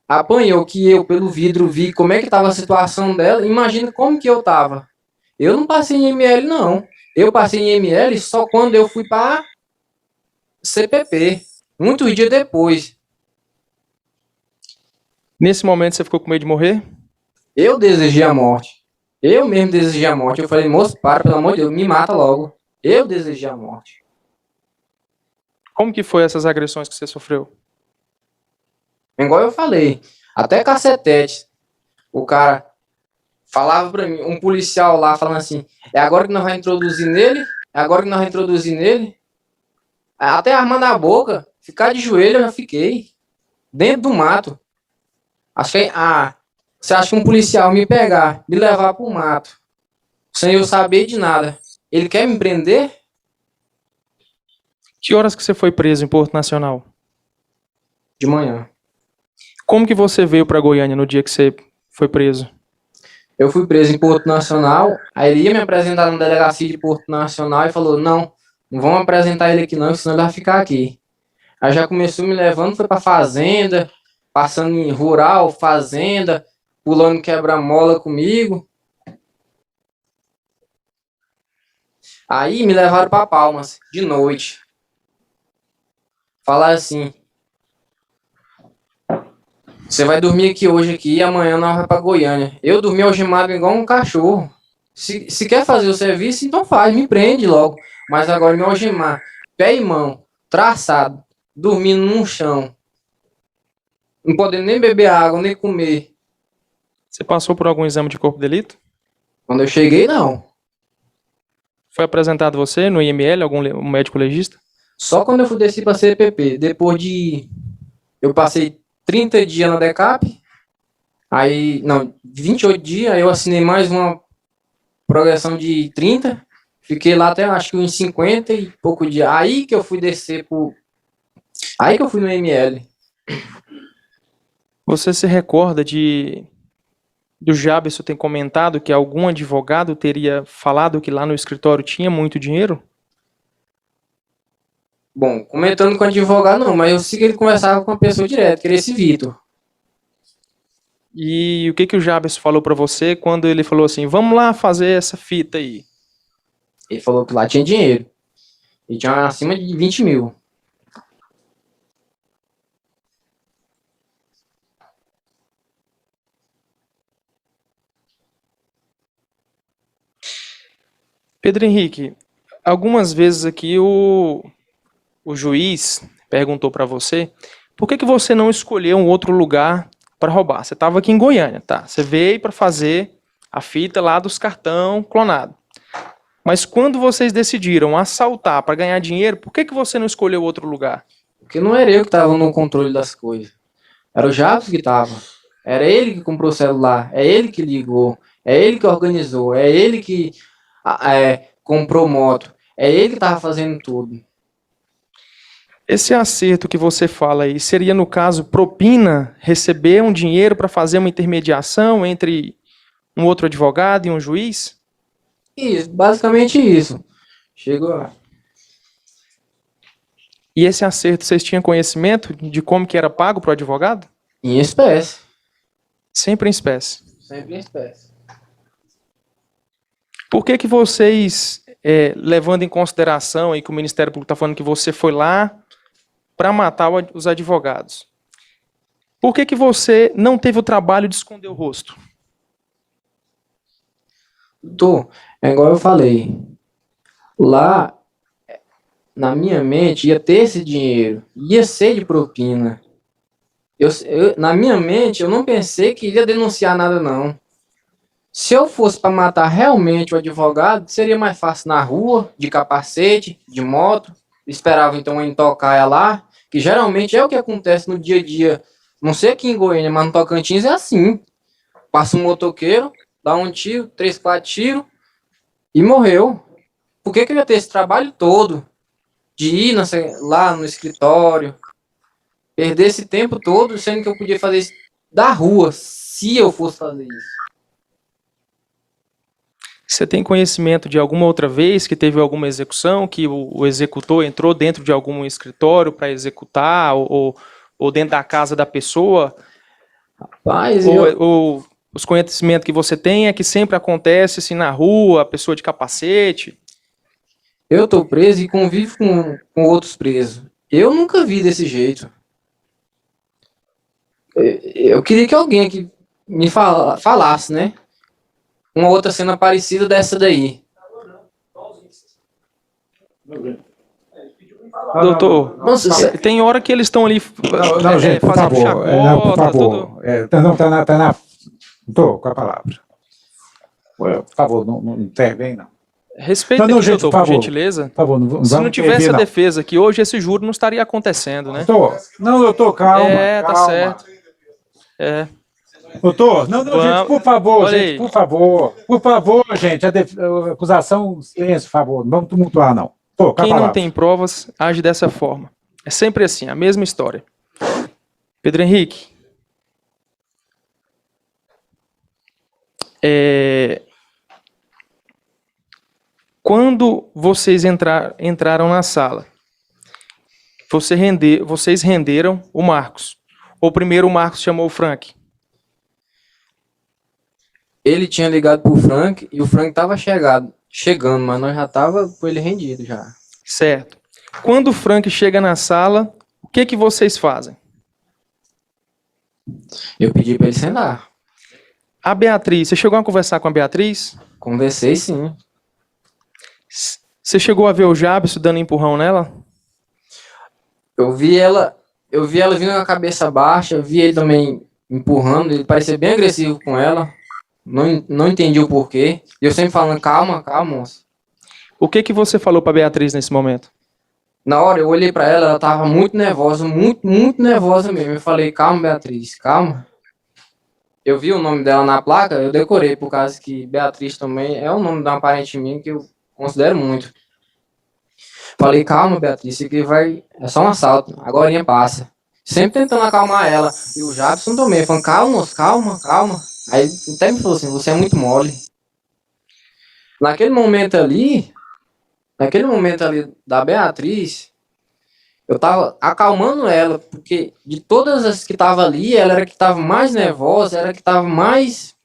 apanhou, que eu pelo vidro vi como é que estava a situação dela, imagina como que eu tava. Eu não passei em ML não, eu passei em ML só quando eu fui para CPP, muitos dias depois. Nesse momento você ficou com medo de morrer? Eu desejei a morte. Eu mesmo desejei a morte. Eu falei, moço, para, pelo amor de Deus, me mata logo. Eu desejei a morte. Como que foi essas agressões que você sofreu? Igual eu falei, até cacetete. O cara falava pra mim, um policial lá falando assim, é agora que nós vamos introduzir nele? É agora que nós vamos introduzir nele? Até armando a boca, ficar de joelho eu já fiquei. Dentro do mato. Acho que, você acha que um policial me pegar, me levar pro mato, sem eu saber de nada, ele quer me prender? Que horas que você foi preso em Porto Nacional? De manhã. Como que você veio para Goiânia no dia que você foi preso? Eu fui preso em Porto Nacional, aí ele ia me apresentar na delegacia de Porto Nacional e falou, não vamos apresentar ele aqui não, senão ele vai ficar aqui. Aí já começou me levando, foi pra fazenda, passando em rural, fazenda, pulando quebra-mola comigo. Aí me levaram pra Palmas, de noite. Falaram assim, você vai dormir aqui hoje aqui e amanhã nós vamos pra Goiânia. Eu dormi algemado igual um cachorro. Se quer fazer o serviço, então faz, me prende logo. Mas agora me algemar, pé e mão, traçado, dormindo no chão, não podendo nem beber água, nem comer. Você passou por algum exame de corpo de delito? Quando eu cheguei, não. Foi apresentado você no IML, um médico legista? Só quando eu fui descer pra CPP, depois de... Eu passei 30 dias na DECAP, aí, não, 28 dias, aí eu assinei mais uma progressão de 30, fiquei lá até acho que uns 50 e pouco dias. Aí que eu fui descer pro... Aí que eu fui no ML. Você se recorda do Jabson ter comentado que algum advogado teria falado que lá no escritório tinha muito dinheiro? Bom, comentando com o advogado não, mas eu sei que ele conversava com a pessoa direto, que era esse Vitor. E o que o Jabson falou pra você quando ele falou assim, vamos lá fazer essa fita aí? Ele falou que lá tinha dinheiro. E tinha acima de 20 mil. Pedro Henrique, algumas vezes aqui o juiz perguntou para você por que você não escolheu um outro lugar para roubar. Você estava aqui em Goiânia, tá? Você veio para fazer a fita lá dos cartão clonado. Mas quando vocês decidiram assaltar para ganhar dinheiro, por que você não escolheu outro lugar? Porque não era eu que estava no controle das coisas. Era o Jabson que estava. Era ele que comprou o celular. É ele que ligou. É ele que organizou. É ele que comprou moto. É ele que estava fazendo tudo. Esse acerto que você fala aí, seria no caso propina, receber um dinheiro para fazer uma intermediação entre um outro advogado e um juiz? Isso, basicamente isso. Chegou lá. E esse acerto, vocês tinham conhecimento de como que era pago para o advogado? Em espécie. Sempre em espécie. Sempre em espécie. Por que vocês, levando em consideração aí que o Ministério Público está falando que você foi lá para matar os advogados, por que você não teve o trabalho de esconder o rosto? É igual eu falei. Lá, na minha mente, ia ter esse dinheiro, ia ser de propina. Na minha mente, eu não pensei que iria denunciar nada, não. Se eu fosse para matar realmente o advogado, seria mais fácil na rua, de capacete, de moto. Esperava então em tocar lá, que geralmente é o que acontece no dia a dia. Não sei aqui em Goiânia, mas no Tocantins é assim. Passa um motoqueiro, dá um tiro, 3, 4 tiros e morreu. Por que eu ia ter esse trabalho todo de ir lá no escritório, perder esse tempo todo, sendo que eu podia fazer isso da rua, se eu fosse fazer isso? Você tem conhecimento de alguma outra vez que teve alguma execução, que o executor entrou dentro de algum escritório para executar, ou dentro da casa da pessoa? Rapaz, Ou os conhecimentos que você tem é que sempre acontece assim na rua, a pessoa de capacete? eu tô preso e convivo com outros presos. Eu nunca vi desse jeito. Eu queria que alguém aqui me falasse, né? Uma outra cena parecida dessa daí. Doutor, Nossa, tem hora que eles estão ali Não, gente, por fazendo favor. Por chacota, favor. tudo. Não, tá na. Tô com a palavra. Por favor, não intervém, não. Respeita Não, aqui, gente, doutor, por por favor. gentileza. Por favor, não Se não vamos tivesse intervir, a não. defesa aqui hoje, esse juro não estaria acontecendo, né? Doutor, calma. Tá calma. certo. É. Doutor, não, gente, por favor, Olha gente, aí. por favor. Por favor, gente, a acusação, silêncio, por favor, não vamos tumultuar, não. Tô, com a Quem não palavra. tem provas, age dessa forma. É sempre assim, a mesma história. Pedro Henrique. Quando vocês entraram na sala, vocês renderam o Marcos. Ou primeiro o Marcos chamou o Frank? ele tinha ligado pro Frank e o Frank tava chegando, mas nós já tava com ele rendido já. Certo. Quando o Frank chega na sala, o que vocês fazem? Eu pedi pra ele sentar. A Beatriz, você chegou a conversar com a Beatriz? Conversei sim. Você chegou a ver o Jabson dando empurrão nela? Eu vi ela vindo com a cabeça baixa, eu vi ele também empurrando, ele parecia bem agressivo com ela. Não entendi o porquê. E eu sempre falando, calma, moça. O que você falou para Beatriz nesse momento? Na hora eu olhei pra ela, ela tava muito nervosa, muito nervosa mesmo. Eu falei, calma, Beatriz, calma. Eu vi o nome dela na placa, eu decorei, por causa que Beatriz também é o nome de uma parente minha que eu considero muito. Falei, calma, Beatriz, isso aqui é só um assalto, agorinha passa. Sempre tentando acalmar ela. E o Jabson também, falando, calma, moço, calma. Aí até me falou assim, você é muito mole. Naquele momento ali da Beatriz, eu tava acalmando ela, porque de todas as que tava ali, ela era a que tava mais nervosa, era a que tava mais...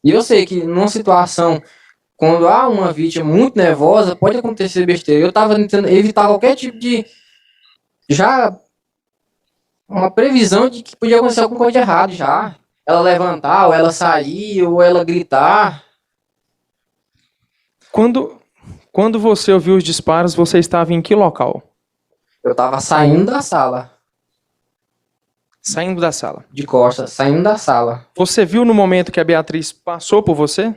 E eu sei que numa situação, quando há uma vítima muito nervosa, pode acontecer besteira. Eu tava tentando evitar qualquer tipo de... Já uma previsão de que podia acontecer alguma coisa de errado já. Ela levantar, ou ela sair, ou ela gritar. Quando você ouviu os disparos, você estava em que local? Eu tava saindo da sala. Saindo da sala. De costas, saindo da sala. Você viu no momento que a Beatriz passou por você?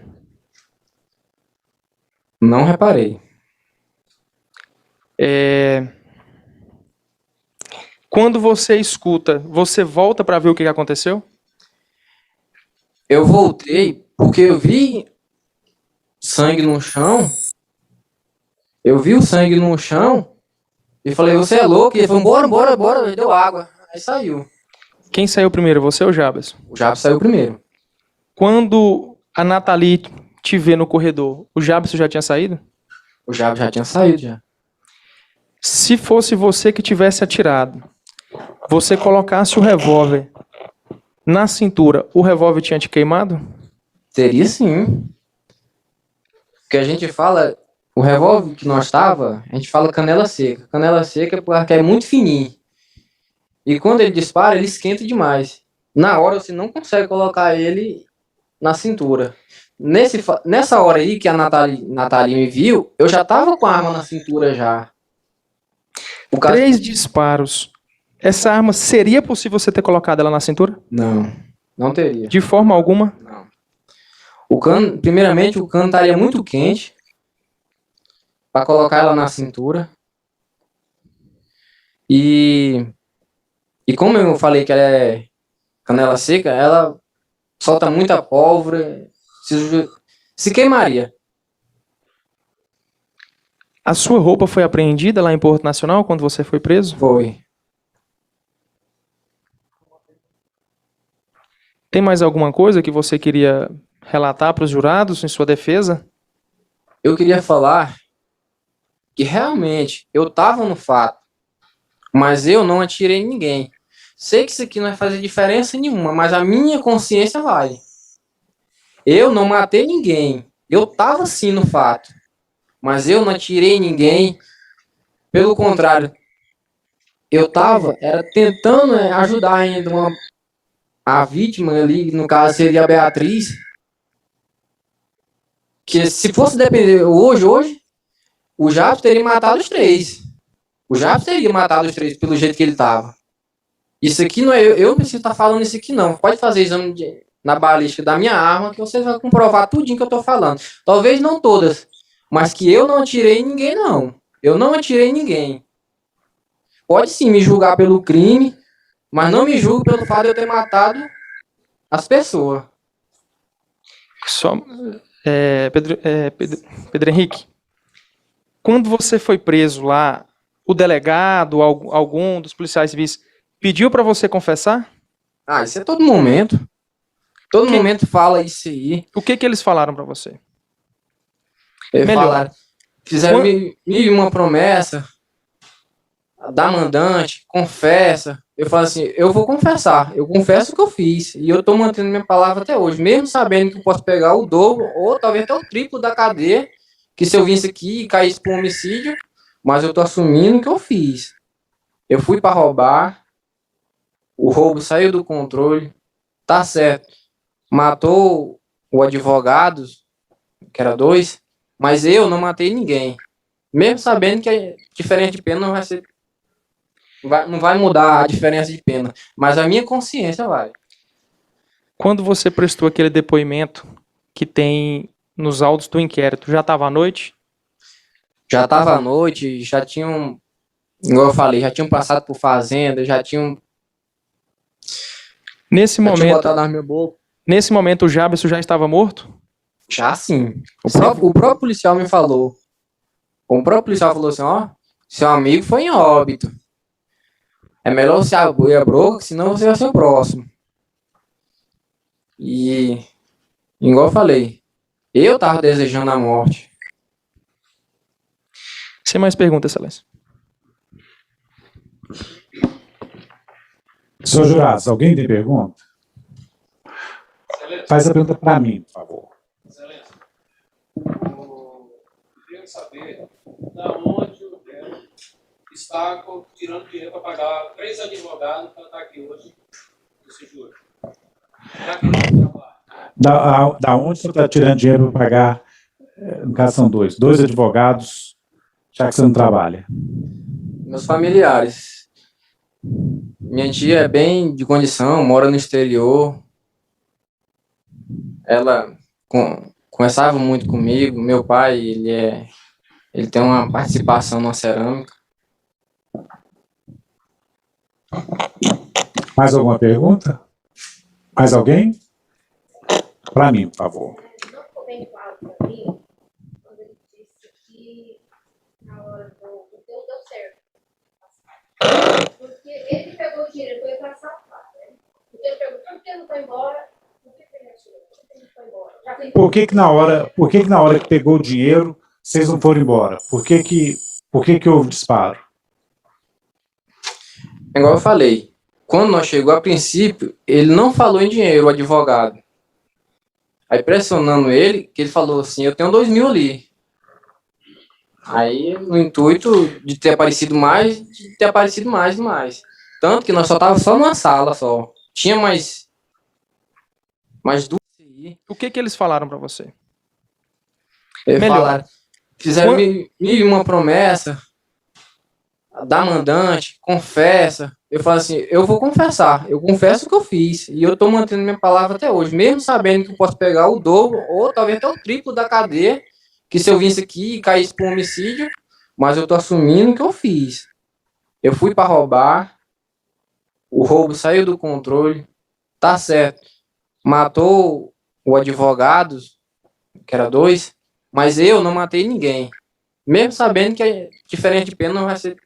Não reparei. Quando você escuta, você volta para ver o que aconteceu? Eu voltei porque eu vi sangue no chão. Eu vi o sangue no chão e falei, você é louco? E ele falou, bora. Ele deu água. Aí saiu. Quem saiu primeiro, você ou o Jabson? O Jabson saiu primeiro. Quando a Nathalie te vê no corredor, o Jabson já tinha saído? O Jabson já tinha saído, já. Se fosse você que tivesse atirado, você colocasse o revólver na cintura, o revólver tinha te queimado? Teria sim. Porque a gente fala, o revólver que nós tava, a gente fala canela seca. Canela seca porque é muito fininho. E quando ele dispara, ele esquenta demais. Na hora você não consegue colocar ele na cintura. Nessa hora aí que a Nathalie me viu, eu já tava com a arma na cintura já. Por causa... 3 disparos. Essa arma seria possível você ter colocado ela na cintura? Não, não teria. De forma alguma? Não. Primeiramente, o cano estaria muito quente para colocar ela na cintura. E como eu falei que ela é canela seca, ela solta muita pólvora, se queimaria. A sua roupa foi apreendida lá em Porto Nacional quando você foi preso? Foi. Tem mais alguma coisa que você queria relatar para os jurados em sua defesa? Eu queria falar que realmente eu estava no fato, mas eu não atirei em ninguém. Sei que isso aqui não vai fazer diferença nenhuma, mas a minha consciência vai. Eu não matei ninguém. Eu estava sim no fato, mas eu não atirei em ninguém. Pelo contrário, eu estava tentando ajudar ainda a vítima ali, no caso seria a Beatriz, que se fosse depender hoje, o Jabs teria matado os 3. O Jabs teria matado os 3 pelo jeito que ele estava. Isso aqui não é... Eu não preciso estar falando isso aqui, não. Pode fazer exame na balística da minha arma, que você vai comprovar tudinho que eu estou falando. Talvez não todas, mas que eu não atirei em ninguém, não. Eu não atirei em ninguém. Pode sim me julgar pelo crime, mas não me julgue pelo fato de eu ter matado as pessoas. Pedro Henrique, quando você foi preso lá, o delegado, algum dos policiais civis, pediu para você confessar? Ah, isso é todo momento. Todo momento fala isso aí. O que eles falaram para você? Eles falaram, fizeram uma promessa da mandante, confessa. Eu falo assim, eu vou confessar, eu confesso o que eu fiz, e eu tô mantendo minha palavra até hoje, mesmo sabendo que eu posso pegar o dobro, ou talvez até o triplo da cadeia, que se eu visse aqui e caísse por um homicídio, mas eu tô assumindo o que eu fiz. Eu fui para roubar, o roubo saiu do controle, tá certo, matou o advogado, que era 2, mas eu não matei ninguém, mesmo sabendo que a diferença de pena não vai ser... não vai mudar a diferença de pena, mas a minha consciência vai. Quando você prestou aquele depoimento que tem nos autos do inquérito, já estava à noite? Já estava à noite, já tinham, igual eu falei, já tinham passado por fazenda, já tinham... Nesse momento, na minha boca. Nesse momento o Jabson já estava morto? Já sim. O próprio policial me falou. O próprio policial falou assim, ó, seu amigo foi em óbito. É melhor você abrir a boca, senão você vai ser o próximo. E, igual eu falei, eu tava desejando a morte. Sem mais perguntas, Excelência. Senhor jurados, alguém tem pergunta? Faz a pergunta para mim, por favor. Excelência, eu queria saber da onde o réu está tirando dinheiro para pagar 3 advogados para estar aqui hoje nesse júri. Da onde você está tirando dinheiro para pagar, no caso são 2 advogados, já que você não trabalha? Meus familiares. Minha tia é bem de condição, mora no exterior. Ela conversava muito comigo. Meu pai, ele tem uma participação na cerâmica. Mais alguma pergunta? Mais alguém? Para mim, por favor. Não ficou bem claro para mim quando ele disse que na hora do deu certo. Porque ele pegou o dinheiro, foi para salvar, né? Porque ele perguntou por que não foi embora, por que ele atirou, por que ele foi embora. Por que na hora que pegou o dinheiro, vocês não foram embora? Por que houve disparo? Igual eu falei, quando nós chegou a princípio, ele não falou em dinheiro, o advogado. Aí pressionando ele, que ele falou assim, eu tenho 2.000 ali. Aí, no intuito de ter aparecido mais e mais. Tanto que nós só tava só numa sala só. Tinha mais 2 O que que eles falaram para você? Eles Melhor. falaram, fizeram mil uma promessa, da mandante, confessa. Eu falo assim, eu vou confessar, eu confesso o que eu fiz, e eu tô mantendo minha palavra até hoje, mesmo sabendo que eu posso pegar o dobro, ou talvez até o triplo da cadeia, que se eu visse aqui e caísse por homicídio, mas eu tô assumindo o que eu fiz. Eu fui para roubar, o roubo saiu do controle, tá certo, matou o advogado, que era 2, mas eu não matei ninguém. Mesmo sabendo que a diferença de pena não vai ser.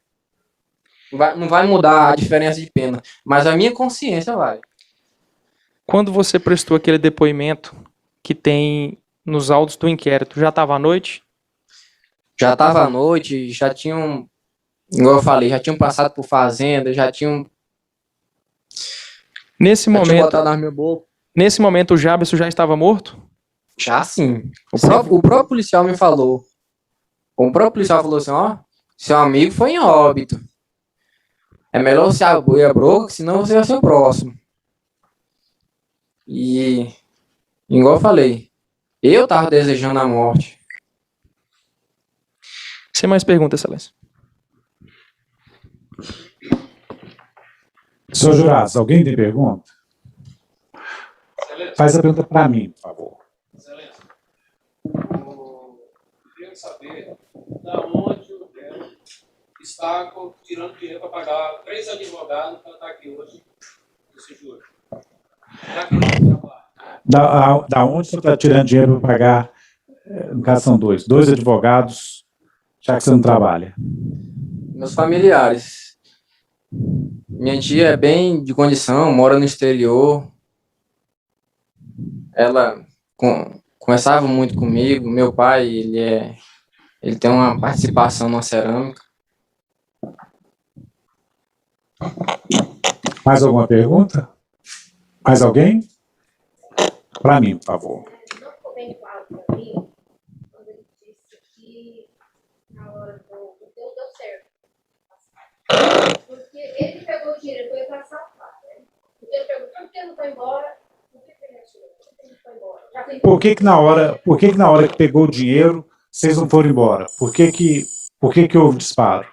Não vai mudar a diferença de pena. Mas a minha consciência vai. Quando você prestou aquele depoimento que tem nos autos do inquérito, já estava à noite? Já estava à noite, já tinham. Igual eu falei, já tinham passado por fazenda, já tinham. Nesse Já tinham momento, botado na minha boca. nesse momento o Jabson já estava morto? Já sim. O próprio policial me falou. O próprio policial falou assim: ó, seu amigo foi em óbito. É melhor você abrir a boca, senão você vai ser o próximo. E, igual eu falei, eu tava desejando a morte. Sem mais perguntas, Excelência. Senhor Jurados, alguém tem pergunta? Faz a pergunta para mim, por favor. Excelência, eu queria saber da onde o réu está tirando dinheiro para pagar 3 advogados para estar aqui hoje nesse júri. Já que ele trabalha. Da onde você está tirando dinheiro para pagar, no caso são dois advogados, já que você não trabalha? Meus familiares. Minha tia é bem de condição, mora no exterior. Ela conversava muito comigo. Meu pai, ele tem uma participação na cerâmica. Mais alguma pergunta? Mais alguém? Para mim, por favor. Não ficou bem claro para mim quando ele disse que na hora do deu certo. Porque ele pegou o dinheiro, foi para assaltar, né? Porque ele perguntou por que ele não foi embora, por que ele atirou, por que ele não foi embora. Já foi Por que na hora que pegou o dinheiro, vocês não foram embora? Por que houve disparo?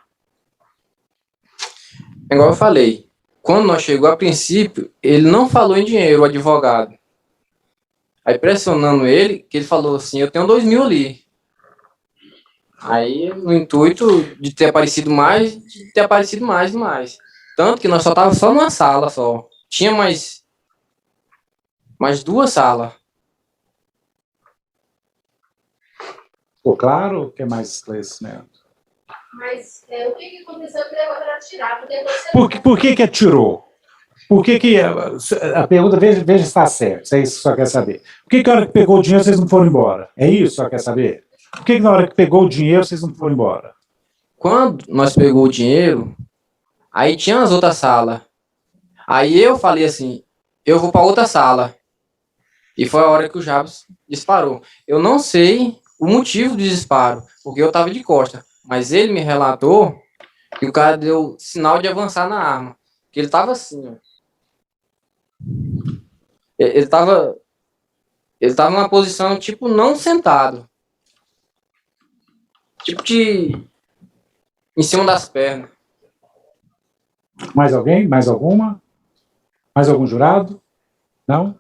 Igual eu falei, quando nós chegou a princípio, ele não falou em dinheiro, o advogado. Aí pressionando ele, que ele falou assim, eu tenho 2.000 ali. Aí, no intuito de ter aparecido mais, demais. Tanto que nós só tava só numa sala só. Tinha mais 2 salas. Ficou claro ou quer mais esclarecimento? Mas o que aconteceu que levou para atirar? Porque você Por que atirou? Por que a pergunta, veja se está certo, se é isso que só quer saber. Por que a hora que pegou o dinheiro vocês não foram embora? É isso que só quer saber? Por que na hora que pegou o dinheiro vocês não foram embora? Quando nós pegou o dinheiro, aí tinha as outras salas. Aí eu falei assim, eu vou para outra sala. E foi a hora que o Jabson disparou. Eu não sei o motivo do disparo, porque eu estava de costa. Mas ele me relatou que o cara deu sinal de avançar na arma. Que ele estava assim, ó. Ele estava numa posição, tipo, não sentado. Tipo em cima das pernas. Mais alguém? Mais alguma? Mais algum jurado? Não?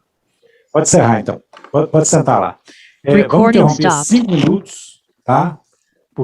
Pode encerrar, então. Pode sentar lá. Vamos interromper 5 minutos, tá?